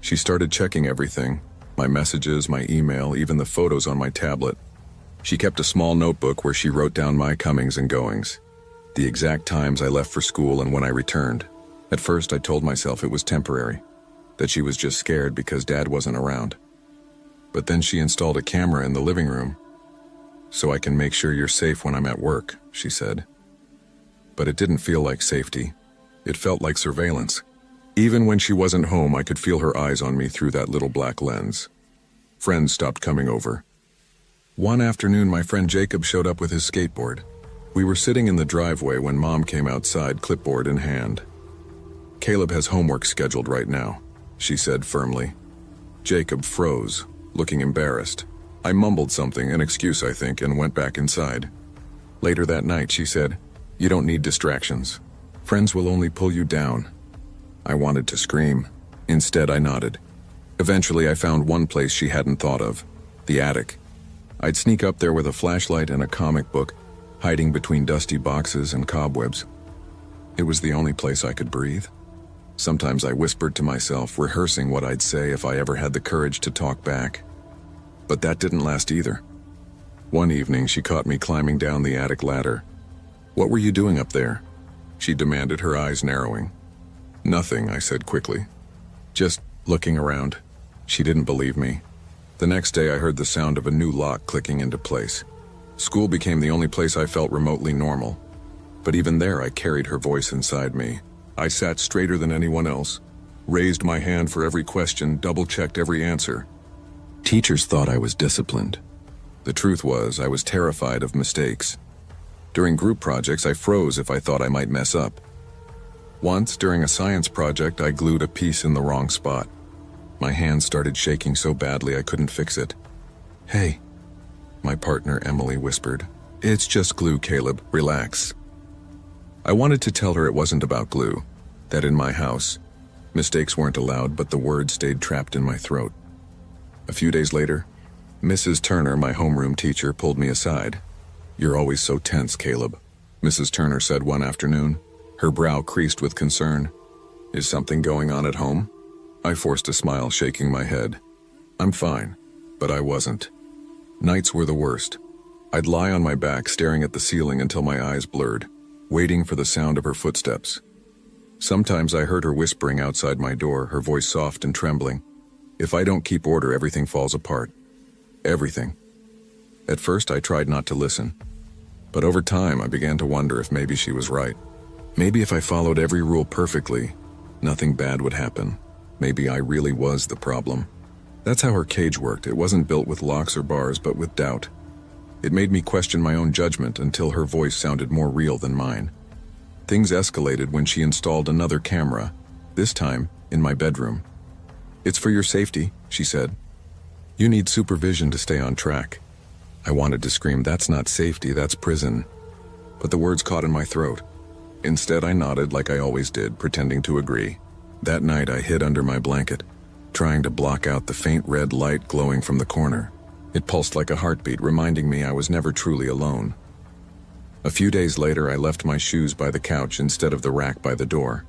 She started checking everything, my messages, my email, even the photos on my tablet. She kept a small notebook where she wrote down my comings and goings. The exact times I left for school and when I returned. At first, I told myself it was temporary, that she was just scared because Dad wasn't around. But then she installed a camera in the living room. "So I can make sure you're safe when I'm at work," she said. But it didn't feel like safety. It felt like surveillance. Even when she wasn't home, I could feel her eyes on me through that little black lens. Friends stopped coming over. One afternoon, my friend Jacob showed up with his skateboard. We were sitting in the driveway when Mom came outside, clipboard in hand. "Caleb has homework scheduled right now," she said firmly. Jacob froze, looking embarrassed. I mumbled something, an excuse I think, and went back inside. Later that night, she said, "You don't need distractions. Friends will only pull you down." I wanted to scream. Instead, I nodded. Eventually, I found one place she hadn't thought of, the attic. I'd sneak up there with a flashlight and a comic book, hiding between dusty boxes and cobwebs. It was the only place I could breathe. Sometimes I whispered to myself, rehearsing what I'd say if I ever had the courage to talk back. But that didn't last either. One evening, she caught me climbing down the attic ladder. "What were you doing up there?" she demanded, her eyes narrowing. "Nothing," I said quickly. "Just looking around." She didn't believe me. The next day, I heard the sound of a new lock clicking into place. School became the only place I felt remotely normal. But even there, I carried her voice inside me. I sat straighter than anyone else, raised my hand for every question, double-checked every answer. Teachers thought I was disciplined. The truth was, I was terrified of mistakes. During group projects, I froze if I thought I might mess up. Once, during a science project, I glued a piece in the wrong spot. My hand started shaking so badly I couldn't fix it. "Hey," my partner Emily whispered. "It's just glue, Caleb. Relax." I wanted to tell her it wasn't about glue, that in my house, mistakes weren't allowed, but the words stayed trapped in my throat. A few days later, Mrs. Turner, my homeroom teacher, pulled me aside. "You're always so tense, Caleb," Mrs. Turner said one afternoon, her brow creased with concern. "Is something going on at home?" I forced a smile, shaking my head. "I'm fine," but I wasn't. Nights were the worst. I'd lie on my back, staring at the ceiling until my eyes blurred, waiting for the sound of her footsteps. Sometimes I heard her whispering outside my door, her voice soft and trembling. "If I don't keep order, everything falls apart. Everything." At first, I tried not to listen. But over time, I began to wonder if maybe she was right. Maybe if I followed every rule perfectly, nothing bad would happen. Maybe I really was the problem. That's how her cage worked. It wasn't built with locks or bars, but with doubt. It made me question my own judgment until her voice sounded more real than mine. Things escalated when she installed another camera, this time in my bedroom. "It's for your safety," she said. "You need supervision to stay on track." I wanted to scream, "That's not safety, that's prison." But the words caught in my throat. Instead, I nodded like I always did, pretending to agree. That night, I hid under my blanket, trying to block out the faint red light glowing from the corner. It pulsed like a heartbeat, reminding me I was never truly alone. A few days later, I left my shoes by the couch instead of the rack by the door.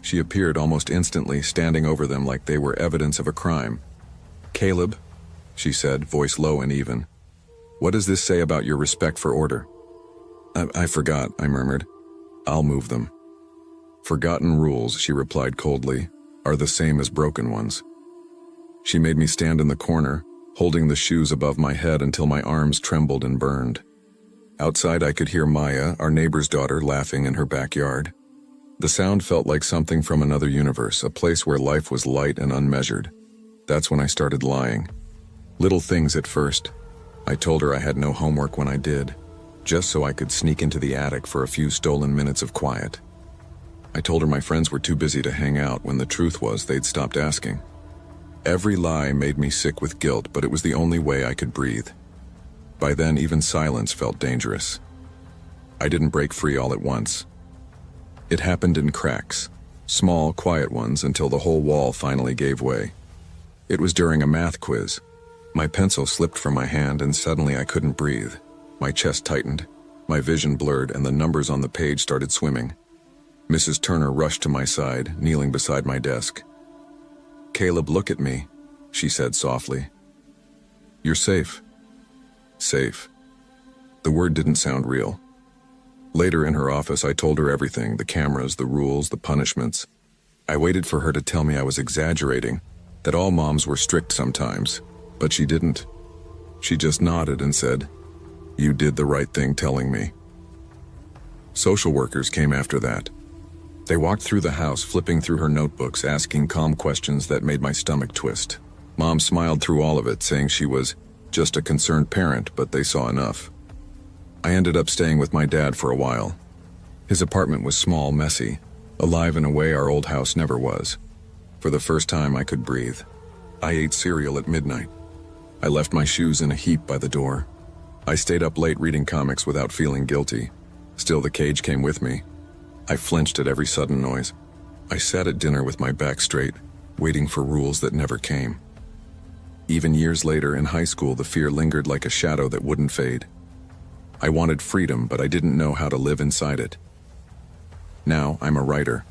She appeared almost instantly, standing over them like they were evidence of a crime. "Caleb," she said, voice low and even. "What does this say about your respect for order?" I forgot," I murmured. "I'll move them." "Forgotten rules," she replied coldly, "are the same as broken ones." She made me stand in the corner, holding the shoes above my head until my arms trembled and burned. Outside, I could hear Maya, our neighbor's daughter, laughing in her backyard. The sound felt like something from another universe, a place where life was light and unmeasured. That's when I started lying. Little things at first. I told her I had no homework when I did, just so I could sneak into the attic for a few stolen minutes of quiet. I told her my friends were too busy to hang out when the truth was they'd stopped asking. Every lie made me sick with guilt, but it was the only way I could breathe. By then, even silence felt dangerous. I didn't break free all at once. It happened in cracks, small, quiet ones, until the whole wall finally gave way. It was during a math quiz. My pencil slipped from my hand and suddenly I couldn't breathe. My chest tightened, my vision blurred, and the numbers on the page started swimming. Mrs. Turner rushed to my side, kneeling beside my desk. "Caleb, look at me," she said softly. "You're safe." Safe. The word didn't sound real. Later in her office, I told her everything, the cameras, the rules, the punishments. I waited for her to tell me I was exaggerating, that all moms were strict sometimes, but she didn't. She just nodded and said, "You did the right thing telling me." Social workers came after that. They walked through the house, flipping through her notebooks, asking calm questions that made my stomach twist. Mom smiled through all of it, saying she was just a concerned parent, but they saw enough. I ended up staying with my dad for a while. His apartment was small, messy, alive in a way our old house never was. For the first time, I could breathe. I ate cereal at midnight. I left my shoes in a heap by the door. I stayed up late reading comics without feeling guilty. Still, the cage came with me. I flinched at every sudden noise. I sat at dinner with my back straight, waiting for rules that never came. Even years later, in high school, the fear lingered like a shadow that wouldn't fade. I wanted freedom, but I didn't know how to live inside it. Now, I'm a writer.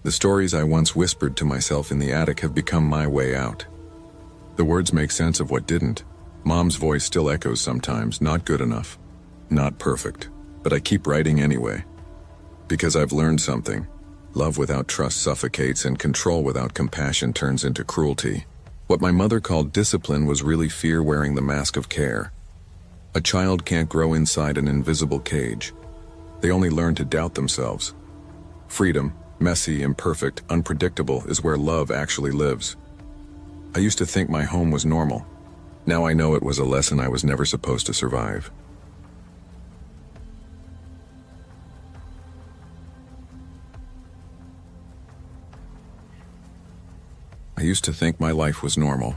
The stories I once whispered to myself in the attic have become my way out. The words make sense of what didn't. Mom's voice still echoes sometimes, not good enough, not perfect, but I keep writing anyway. Because I've learned something. Love without trust suffocates, and control without compassion turns into cruelty. What my mother called discipline was really fear wearing the mask of care. A child can't grow inside an invisible cage. They only learn to doubt themselves. Freedom, messy, imperfect, unpredictable, is where love actually lives. I used to think my home was normal. Now I know it was a lesson I was never supposed to survive. I used to think my life was normal,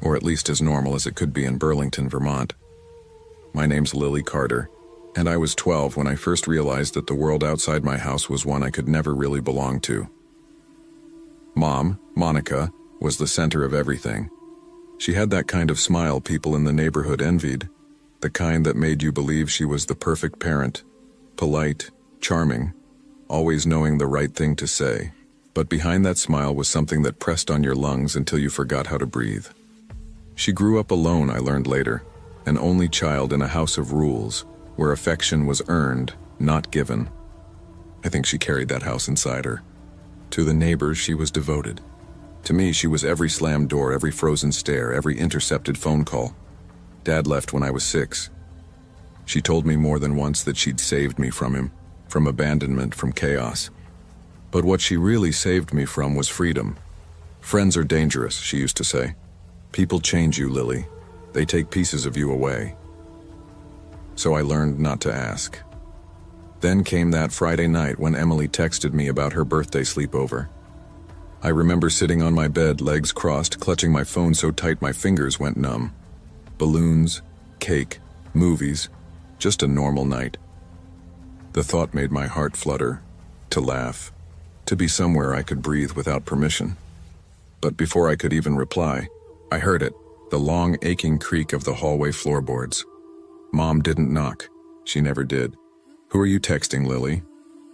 or at least as normal as it could be in Burlington, Vermont. My name's Lily Carter, and I was 12 when I first realized that the world outside my house was one I could never really belong to. Mom, Monica, was the center of everything. She had that kind of smile people in the neighborhood envied, the kind that made you believe she was the perfect parent, polite, charming, always knowing the right thing to say. But behind that smile was something that pressed on your lungs until you forgot how to breathe. She grew up alone, I learned later, an only child in a house of rules, where affection was earned, not given. I think she carried that house inside her. To the neighbors, she was devoted. To me, she was every slammed door, every frozen stare, every intercepted phone call. Dad left when I was 6. She told me more than once that she'd saved me from him, from abandonment, from chaos. But what she really saved me from was freedom. Friends are dangerous, she used to say. People change you, Lily. They take pieces of you away. So I learned not to ask. Then came that Friday night when Emily texted me about her birthday sleepover. I remember sitting on my bed, legs crossed, clutching my phone so tight my fingers went numb. Balloons, cake, movies, just a normal night. The thought made my heart flutter, to laugh, to be somewhere I could breathe without permission. But before I could even reply, I heard it, the long, aching creak of the hallway floorboards. Mom didn't knock. She never did. "Who are you texting, Lily?"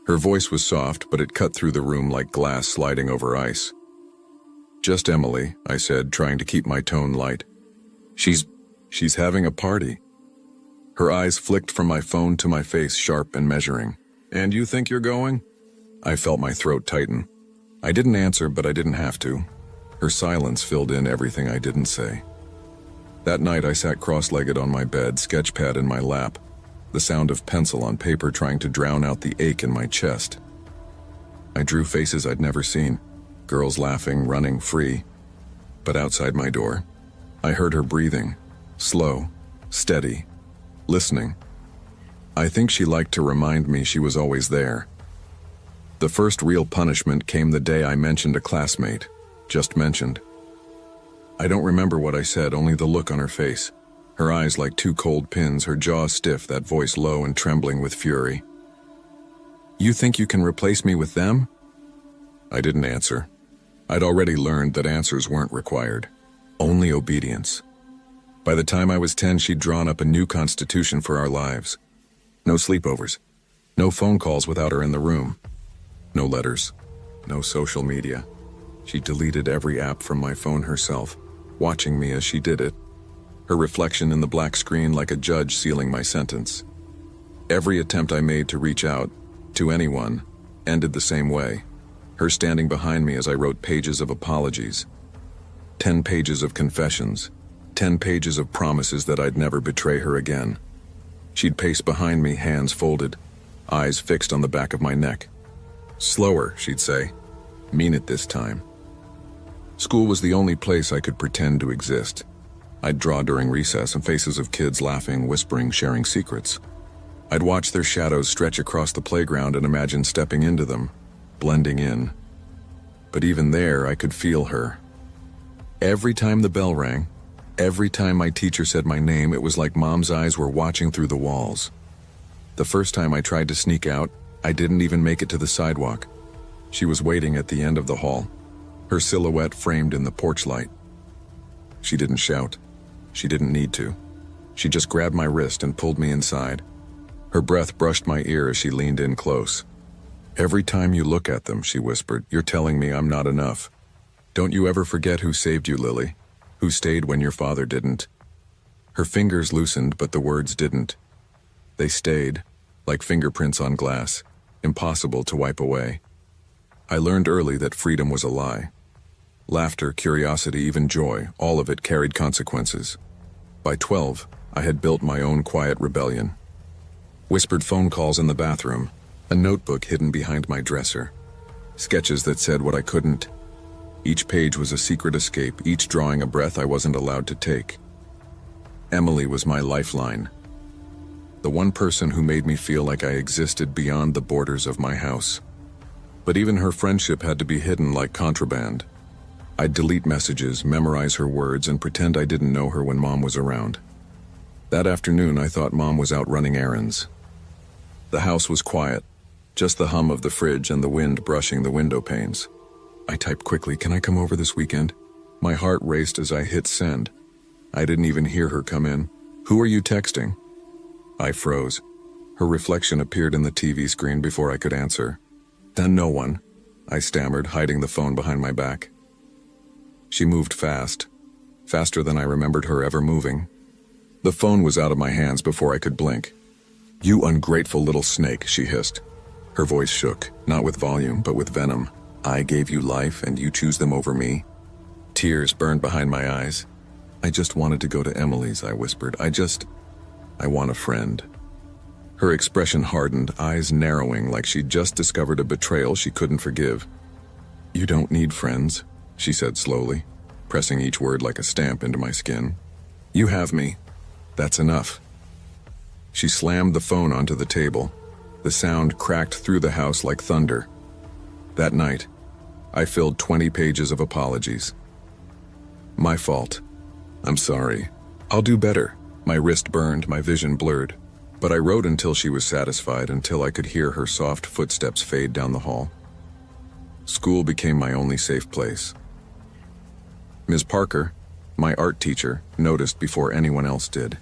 Her voice was soft, but it cut through the room like glass sliding over ice. "Just Emily," I said, trying to keep my tone light. She's having a party." Her eyes flicked from my phone to my face, sharp and measuring. "And you think you're going?" I felt my throat tighten. I didn't answer, but I didn't have to. Her silence filled in everything I didn't say. That night I sat cross-legged on my bed, sketchpad in my lap, the sound of pencil on paper trying to drown out the ache in my chest. I drew faces I'd never seen, girls laughing, running, free. But outside my door, I heard her breathing, slow, steady, listening. I think she liked to remind me she was always there. The first real punishment came the day I mentioned a classmate, just mentioned. I don't remember what I said, only the look on her face. Her eyes like 2 cold pins, her jaw stiff, that voice low and trembling with fury. "You think you can replace me with them?" I didn't answer. I'd already learned that answers weren't required, only obedience. By the time I was 10, she'd drawn up a new constitution for our lives. No sleepovers, no phone calls without her in the room, no letters, no social media. She deleted every app from my phone herself, watching me as she did it, her reflection in the black screen like a judge sealing my sentence. Every attempt I made to reach out, to anyone, ended the same way. Her standing behind me as I wrote pages of apologies. 10 pages of confessions. 10 pages of promises that I'd never betray her again. She'd pace behind me, hands folded, eyes fixed on the back of my neck. "Slower," she'd say. "Mean it this time." School was the only place I could pretend to exist. I'd draw during recess and faces of kids laughing, whispering, sharing secrets. I'd watch their shadows stretch across the playground and imagine stepping into them, blending in. But even there, I could feel her. Every time the bell rang, every time my teacher said my name, it was like Mom's eyes were watching through the walls. The first time I tried to sneak out, I didn't even make it to the sidewalk. She was waiting at the end of the hall, her silhouette framed in the porch light. She didn't shout. She didn't need to. She just grabbed my wrist and pulled me inside. Her breath brushed my ear as she leaned in close. "Every time you look at them," she whispered, "you're telling me I'm not enough. Don't you ever forget who saved you, Lily? Who stayed when your father didn't?" Her fingers loosened, but the words didn't. They stayed, like fingerprints on glass, impossible to wipe away. I learned early that freedom was a lie. Laughter, curiosity, even joy, all of it carried consequences. By 12, I had built my own quiet rebellion. Whispered phone calls in the bathroom, a notebook hidden behind my dresser. Sketches that said what I couldn't. Each page was a secret escape, each drawing a breath I wasn't allowed to take. Emily was my lifeline. The one person who made me feel like I existed beyond the borders of my house. But even her friendship had to be hidden like contraband. I'd delete messages, memorize her words, and pretend I didn't know her when Mom was around. That afternoon, I thought Mom was out running errands. The house was quiet, just the hum of the fridge and the wind brushing the window panes. I typed quickly, "Can I come over this weekend?" My heart raced as I hit send. I didn't even hear her come in. "Who are you texting?" I froze. Her reflection appeared in the TV screen before I could answer. "Then no one," I stammered, hiding the phone behind my back. She moved fast, faster than I remembered her ever moving. The phone was out of my hands before I could blink. "You ungrateful little snake," she hissed. Her voice shook, not with volume, but with venom. "I gave you life and you choose them over me?" Tears burned behind my eyes. "I just wanted to go to Emily's," I whispered. I want a friend." Her expression hardened, eyes narrowing like she'd just discovered a betrayal she couldn't forgive. "You don't need friends," she said slowly, pressing each word like a stamp into my skin. "You have me. That's enough." She slammed the phone onto the table. The sound cracked through the house like thunder. That night, I filled 20 pages of apologies. "My fault. I'm sorry. I'll do better." My wrist burned, my vision blurred. But I wrote until she was satisfied, until I could hear her soft footsteps fade down the hall. School became my only safe place. Ms. Parker, my art teacher, noticed before anyone else did.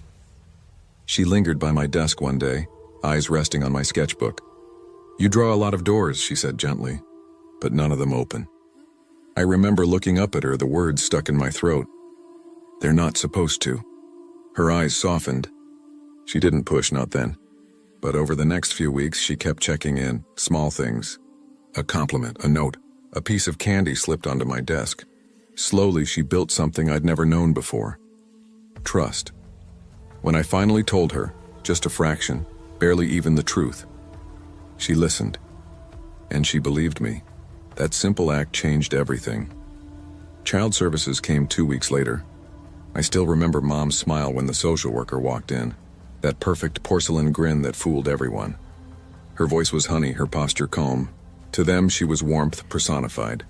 She lingered by my desk one day, eyes resting on my sketchbook. "You draw a lot of doors," she said gently, "but none of them open." I remember looking up at her, the words stuck in my throat. "They're not supposed to." Her eyes softened. She didn't push, not then. But over the next few weeks, she kept checking in, small things. A compliment, a note, a piece of candy slipped onto my desk. Slowly, she built something I'd never known before. Trust. When I finally told her, just a fraction, barely even the truth, she listened. And she believed me. That simple act changed everything. Child services came 2 weeks later. I still remember Mom's smile when the social worker walked in. That perfect porcelain grin that fooled everyone. Her voice was honey, her posture calm. To them, she was warmth personified.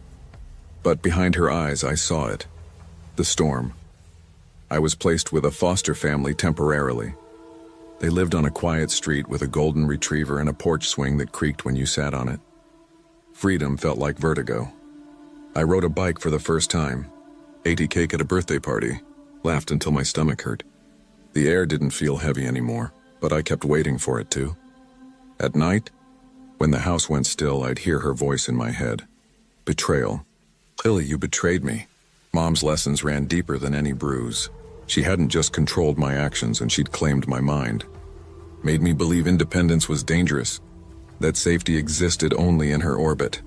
But behind her eyes, I saw it. The storm. I was placed with a foster family temporarily. They lived on a quiet street with a golden retriever and a porch swing that creaked when you sat on it. Freedom felt like vertigo. I rode a bike for the first time. Ate a cake at a birthday party. Laughed until my stomach hurt. The air didn't feel heavy anymore, but I kept waiting for it to. At night, when the house went still, I'd hear her voice in my head. Betrayal. "Lily, you betrayed me." Mom's lessons ran deeper than any bruise. She hadn't just controlled my actions, and she'd claimed my mind. made me believe independence was dangerous, that safety existed only in her orbit.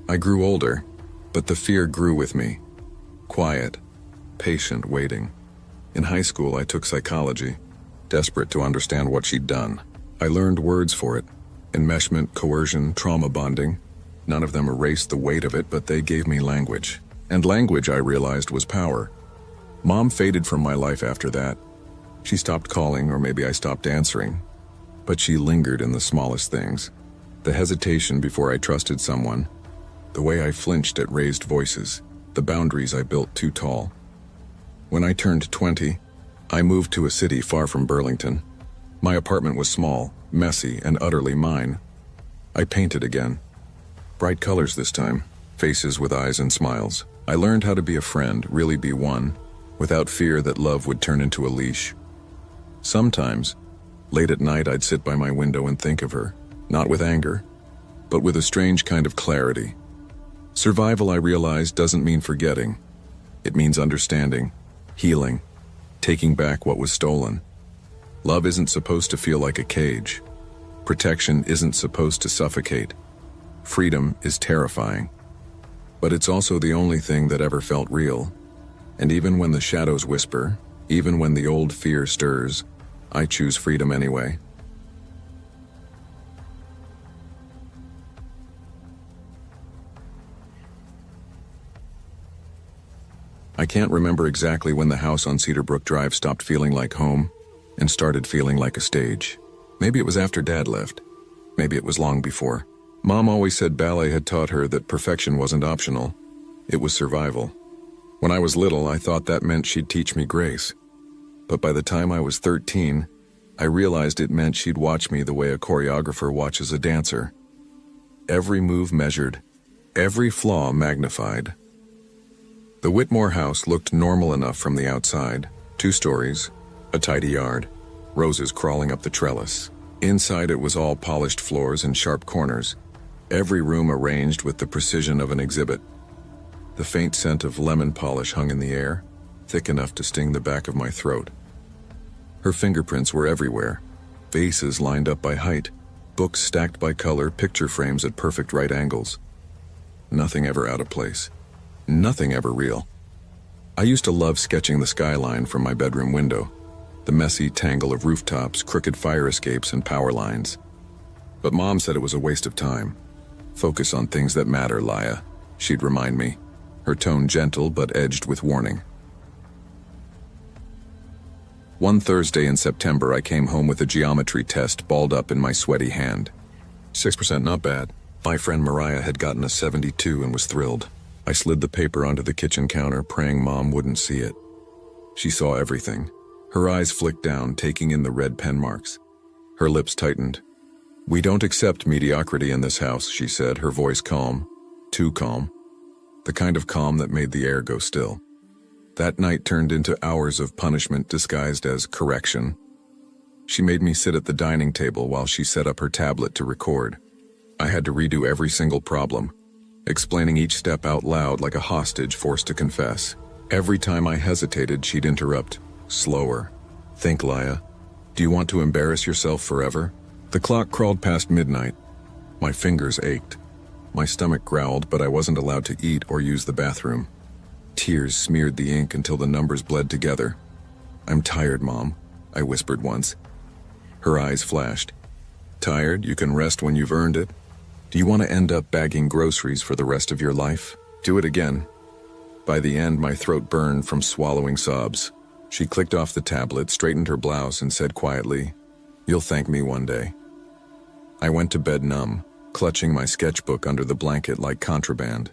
I grew older, but the fear grew with me. Quiet, patient waiting. In high school, I took psychology, desperate to understand what she'd done. I learned words for it: enmeshment, coercion, trauma bonding. None of them erased the weight of it, but they gave me language. And language, I realized, was power. Mom faded from my life after that. She stopped calling, or maybe I stopped answering. But she lingered in the smallest things. The hesitation before I trusted someone, the way I flinched at raised voices, the boundaries I built too tall. When I turned 20, I moved to a city far from Burlington. My apartment was small, messy, and utterly mine. I painted again. Bright colors this time, faces with eyes and smiles. I learned how to be a friend, really be one, without fear that love would turn into a leash. Sometimes, late at night, I'd sit by my window and think of her, not with anger, but with a strange kind of clarity. Survival, I realized, doesn't mean forgetting. It means understanding, healing, taking back what was stolen. Love isn't supposed to feel like a cage. Protection isn't supposed to suffocate. Freedom is terrifying. But it's also the only thing that ever felt real. And even when the shadows whisper, even when the old fear stirs, I choose freedom anyway. I can't remember exactly when the house on Cedar Brook Drive stopped feeling like home and started feeling like a stage. Maybe it was after Dad left. Maybe it was long before. Mom always said ballet had taught her that perfection wasn't optional. It was survival. When I was little, I thought that meant she'd teach me grace. But by the time I was 13, I realized it meant she'd watch me the way a choreographer watches a dancer. Every move measured, every flaw magnified. The Whitmore house looked normal enough from the outside. 2 stories, a tidy yard, roses crawling up the trellis. Inside it was all polished floors and sharp corners, every room arranged with the precision of an exhibit. The faint scent of lemon polish hung in the air, thick enough to sting the back of my throat. Her fingerprints were everywhere, vases lined up by height, books stacked by color, picture frames at perfect right angles. Nothing ever out of place. Nothing ever real. I used to love sketching the skyline from my bedroom window, the messy tangle of rooftops, crooked fire escapes, and power lines. But Mom said it was a waste of time. Focus on things that matter, Laya, she'd remind me, her tone gentle but edged with warning. One Thursday in September, I came home with a geometry test balled up in my sweaty hand. 6%, not bad. My friend Mariah had gotten a 72 and was thrilled. I slid the paper onto the kitchen counter, praying Mom wouldn't see it. She saw everything. Her eyes flicked down, taking in the red pen marks. Her lips tightened. "We don't accept mediocrity in this house," she said, her voice calm. Too calm. The kind of calm that made the air go still. That night turned into hours of punishment disguised as correction. She made me sit at the dining table while she set up her tablet to record. I had to redo every single problem, explaining each step out loud like a hostage forced to confess. Every time I hesitated, she'd interrupt. "Slower. Think, Laya. Do you want to embarrass yourself forever?" The clock crawled past midnight. My fingers ached. My stomach growled, but I wasn't allowed to eat or use the bathroom. Tears smeared the ink until the numbers bled together. "I'm tired, Mom," I whispered once. Her eyes flashed. "Tired? You can rest when you've earned it. Do you want to end up bagging groceries for the rest of your life? Do it again." By the end, my throat burned from swallowing sobs. She clicked off the tablet, straightened her blouse, and said quietly, "You'll thank me one day." I went to bed numb, clutching my sketchbook under the blanket like contraband.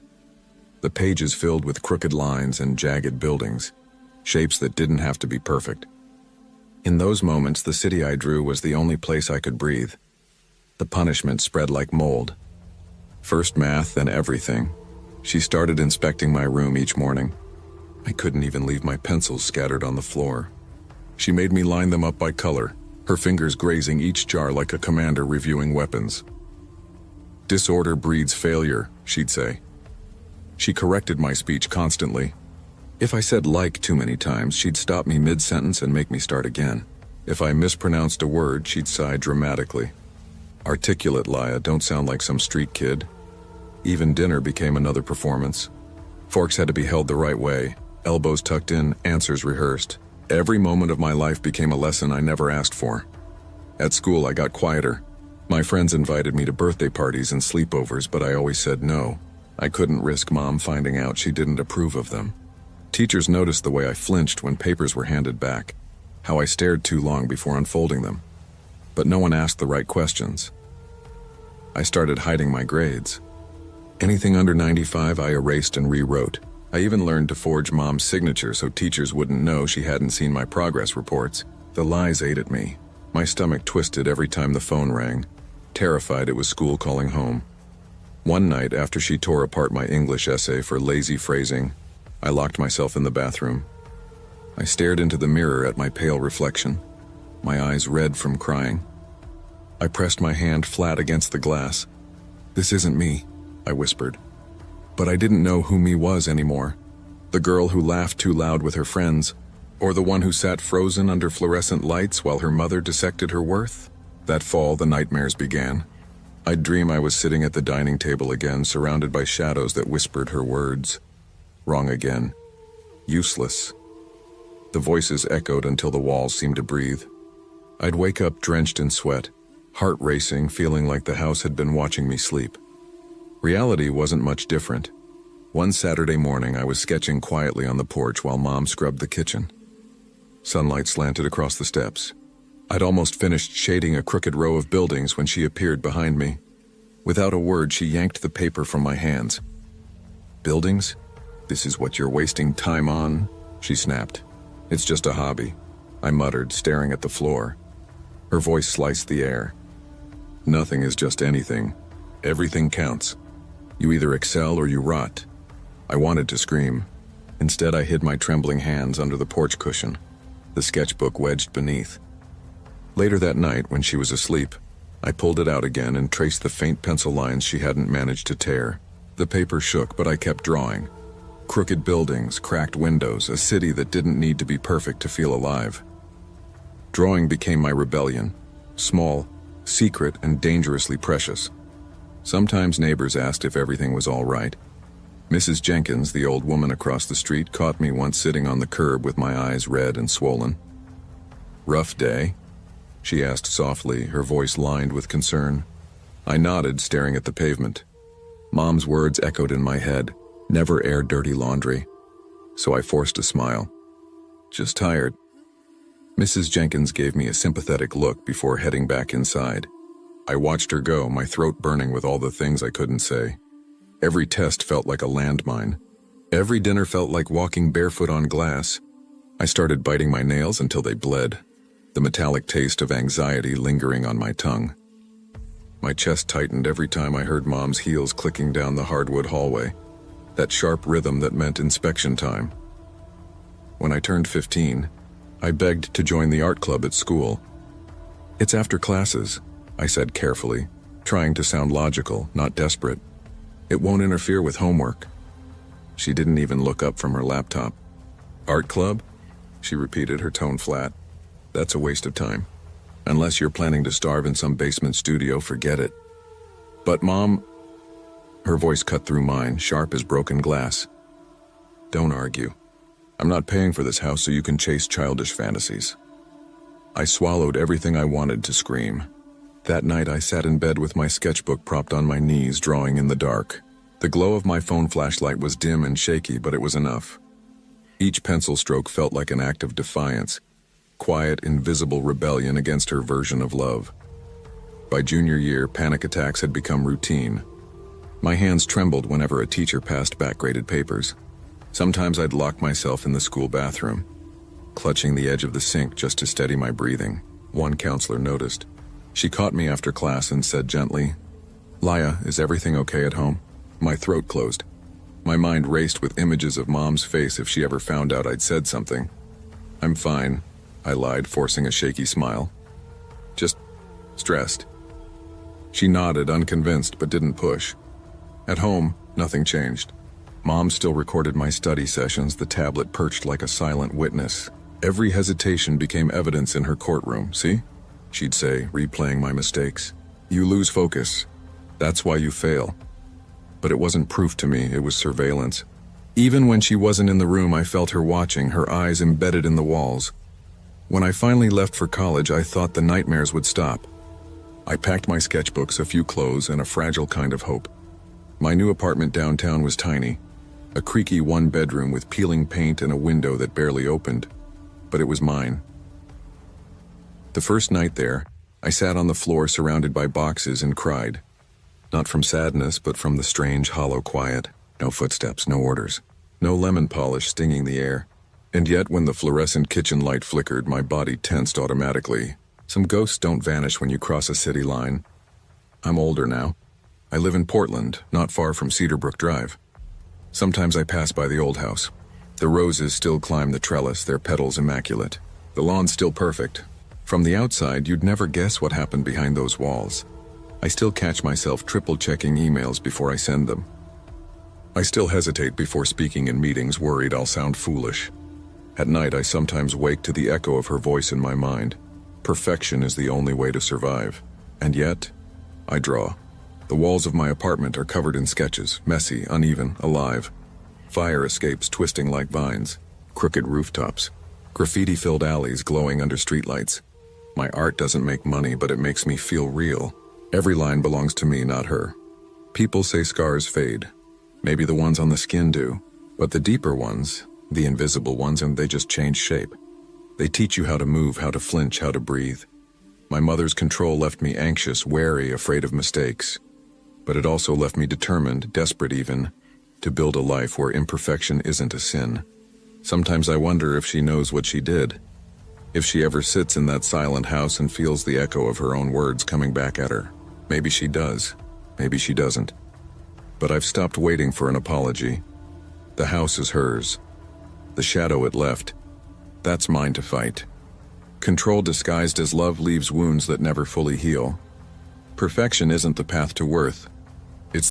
The pages filled with crooked lines and jagged buildings, shapes that didn't have to be perfect. In those moments, the city I drew was the only place I could breathe. The punishment spread like mold. First math, then everything. She started inspecting my room each morning. I couldn't even leave my pencils scattered on the floor. She made me line them up by color, her fingers grazing each jar like a commander reviewing weapons. "Disorder breeds failure," she'd say. She corrected my speech constantly. If I said "like" too many times, she'd stop me mid-sentence and make me start again. If I mispronounced a word, she'd sigh dramatically. Articulate, Laya, don't sound like some street kid. Even dinner became another performance. Forks had to be held the right way, elbows tucked in, answers rehearsed. Every moment of my life became a lesson I never asked for. At school, I got quieter. My friends invited me to birthday parties and sleepovers, but I always said no. I couldn't risk Mom finding out she didn't approve of them. Teachers noticed the way I flinched when papers were handed back, how I stared too long before unfolding them. But no one asked the right questions. I started hiding my grades. Anything under 95 I erased and rewrote. I even learned to forge Mom's signature so teachers wouldn't know she hadn't seen my progress reports. The lies ate at me. My stomach twisted every time the phone rang, terrified it was school calling home. One night, after she tore apart my English essay for lazy phrasing, I locked myself in the bathroom. I stared into the mirror at my pale reflection, my eyes red from crying. I pressed my hand flat against the glass. "This isn't me," I whispered. But I didn't know who me was anymore. The girl who laughed too loud with her friends, or the one who sat frozen under fluorescent lights while her mother dissected her worth. That fall, the nightmares began. I'd dream I was sitting at the dining table again, surrounded by shadows that whispered her words. Wrong again. Useless. The voices echoed until the walls seemed to breathe. I'd wake up drenched in sweat, heart racing, feeling like the house had been watching me sleep. Reality wasn't much different. One Saturday morning, I was sketching quietly on the porch while Mom scrubbed the kitchen. Sunlight slanted across the steps. I'd almost finished shading a crooked row of buildings when she appeared behind me. Without a word, she yanked the paper from my hands. "Buildings? This is what you're wasting time on?" she snapped. "It's just a hobby," I muttered, staring at the floor. Her voice sliced the air. "Nothing is just anything. Everything counts. You either excel or you rot." I wanted to scream. Instead, I hid my trembling hands under the porch cushion, the sketchbook wedged beneath. Later that night, when she was asleep, I pulled it out again and traced the faint pencil lines she hadn't managed to tear. The paper shook, but I kept drawing. Crooked buildings, cracked windows, a city that didn't need to be perfect to feel alive. Drawing became my rebellion, small, secret, and dangerously precious. Sometimes neighbors asked if everything was all right. Mrs. Jenkins, the old woman across the street, caught me once sitting on the curb with my eyes red and swollen. "Rough day?" she asked softly, her voice lined with concern. I nodded, staring at the pavement. Mom's words echoed in my head, "Never air dirty laundry." So I forced a smile. "Just tired." Mrs. Jenkins gave me a sympathetic look before heading back inside. I watched her go, my throat burning with all the things I couldn't say. Every test felt like a landmine. Every dinner felt like walking barefoot on glass. I started biting my nails until they bled, the metallic taste of anxiety lingering on my tongue. My chest tightened every time I heard Mom's heels clicking down the hardwood hallway, that sharp rhythm that meant inspection time. When I turned 15, I begged to join the art club at school. "It's after classes," I said carefully, trying to sound logical, not desperate. "It won't interfere with homework." She didn't even look up from her laptop. "Art club?" she repeated, her tone flat. "That's a waste of time. Unless you're planning to starve in some basement studio, forget it." "But Mom..." Her voice cut through mine, sharp as broken glass. "Don't argue. I'm not paying for this house so you can chase childish fantasies." I swallowed everything I wanted to scream. That night I sat in bed with my sketchbook propped on my knees, drawing in the dark. The glow of my phone flashlight was dim and shaky, but it was enough. Each pencil stroke felt like an act of defiance, quiet, invisible rebellion against her version of love. By junior year, panic attacks had become routine. My hands trembled whenever a teacher passed back graded papers. Sometimes I'd lock myself in the school bathroom, clutching the edge of the sink just to steady my breathing. One counselor noticed. She caught me after class and said gently, "Laya, is everything okay at home?" My throat closed. My mind raced with images of Mom's face if she ever found out I'd said something. "I'm fine," I lied, forcing a shaky smile. "Just stressed." She nodded, unconvinced, but didn't push. At home, nothing changed. Mom still recorded my study sessions, the tablet perched like a silent witness. Every hesitation became evidence in her courtroom. See? She'd say, replaying my mistakes. You lose focus. That's why you fail. But it wasn't proof to me, it was surveillance. Even when she wasn't in the room, I felt her watching, her eyes embedded in the walls. When I finally left for college, I thought the nightmares would stop. I packed my sketchbooks, a few clothes, and a fragile kind of hope. My new apartment downtown was tiny. A creaky one-bedroom with peeling paint and a window that barely opened. But it was mine. The first night there, I sat on the floor surrounded by boxes and cried. Not from sadness, but from the strange, hollow quiet. No footsteps, no orders. No lemon polish stinging the air. And yet, when the fluorescent kitchen light flickered, my body tensed automatically. Some ghosts don't vanish when you cross a city line. I'm older now. I live in Portland, not far from Cedarbrook Drive. Sometimes I pass by the old house. The roses still climb the trellis, their petals immaculate. The lawn's still perfect. From the outside, you'd never guess what happened behind those walls. I still catch myself triple-checking emails before I send them. I still hesitate before speaking in meetings, worried I'll sound foolish. At night, I sometimes wake to the echo of her voice in my mind. Perfection is the only way to survive. And yet, I draw. The walls of my apartment are covered in sketches, messy, uneven, alive. Fire escapes twisting like vines, crooked rooftops, graffiti-filled alleys glowing under streetlights. My art doesn't make money, but it makes me feel real. Every line belongs to me, not her. People say scars fade. Maybe the ones on the skin do. But the deeper ones, the invisible ones, and they just change shape. They teach you how to move, how to flinch, how to breathe. My mother's control left me anxious, wary, afraid of mistakes. But it also left me determined, desperate even, to build a life where imperfection isn't a sin. Sometimes I wonder if she knows what she did. If she ever sits in that silent house and feels the echo of her own words coming back at her. Maybe she does. Maybe she doesn't. But I've stopped waiting for an apology. The house is hers. The shadow it left, that's mine to fight. Control disguised as love leaves wounds that never fully heal. Perfection isn't the path to worth.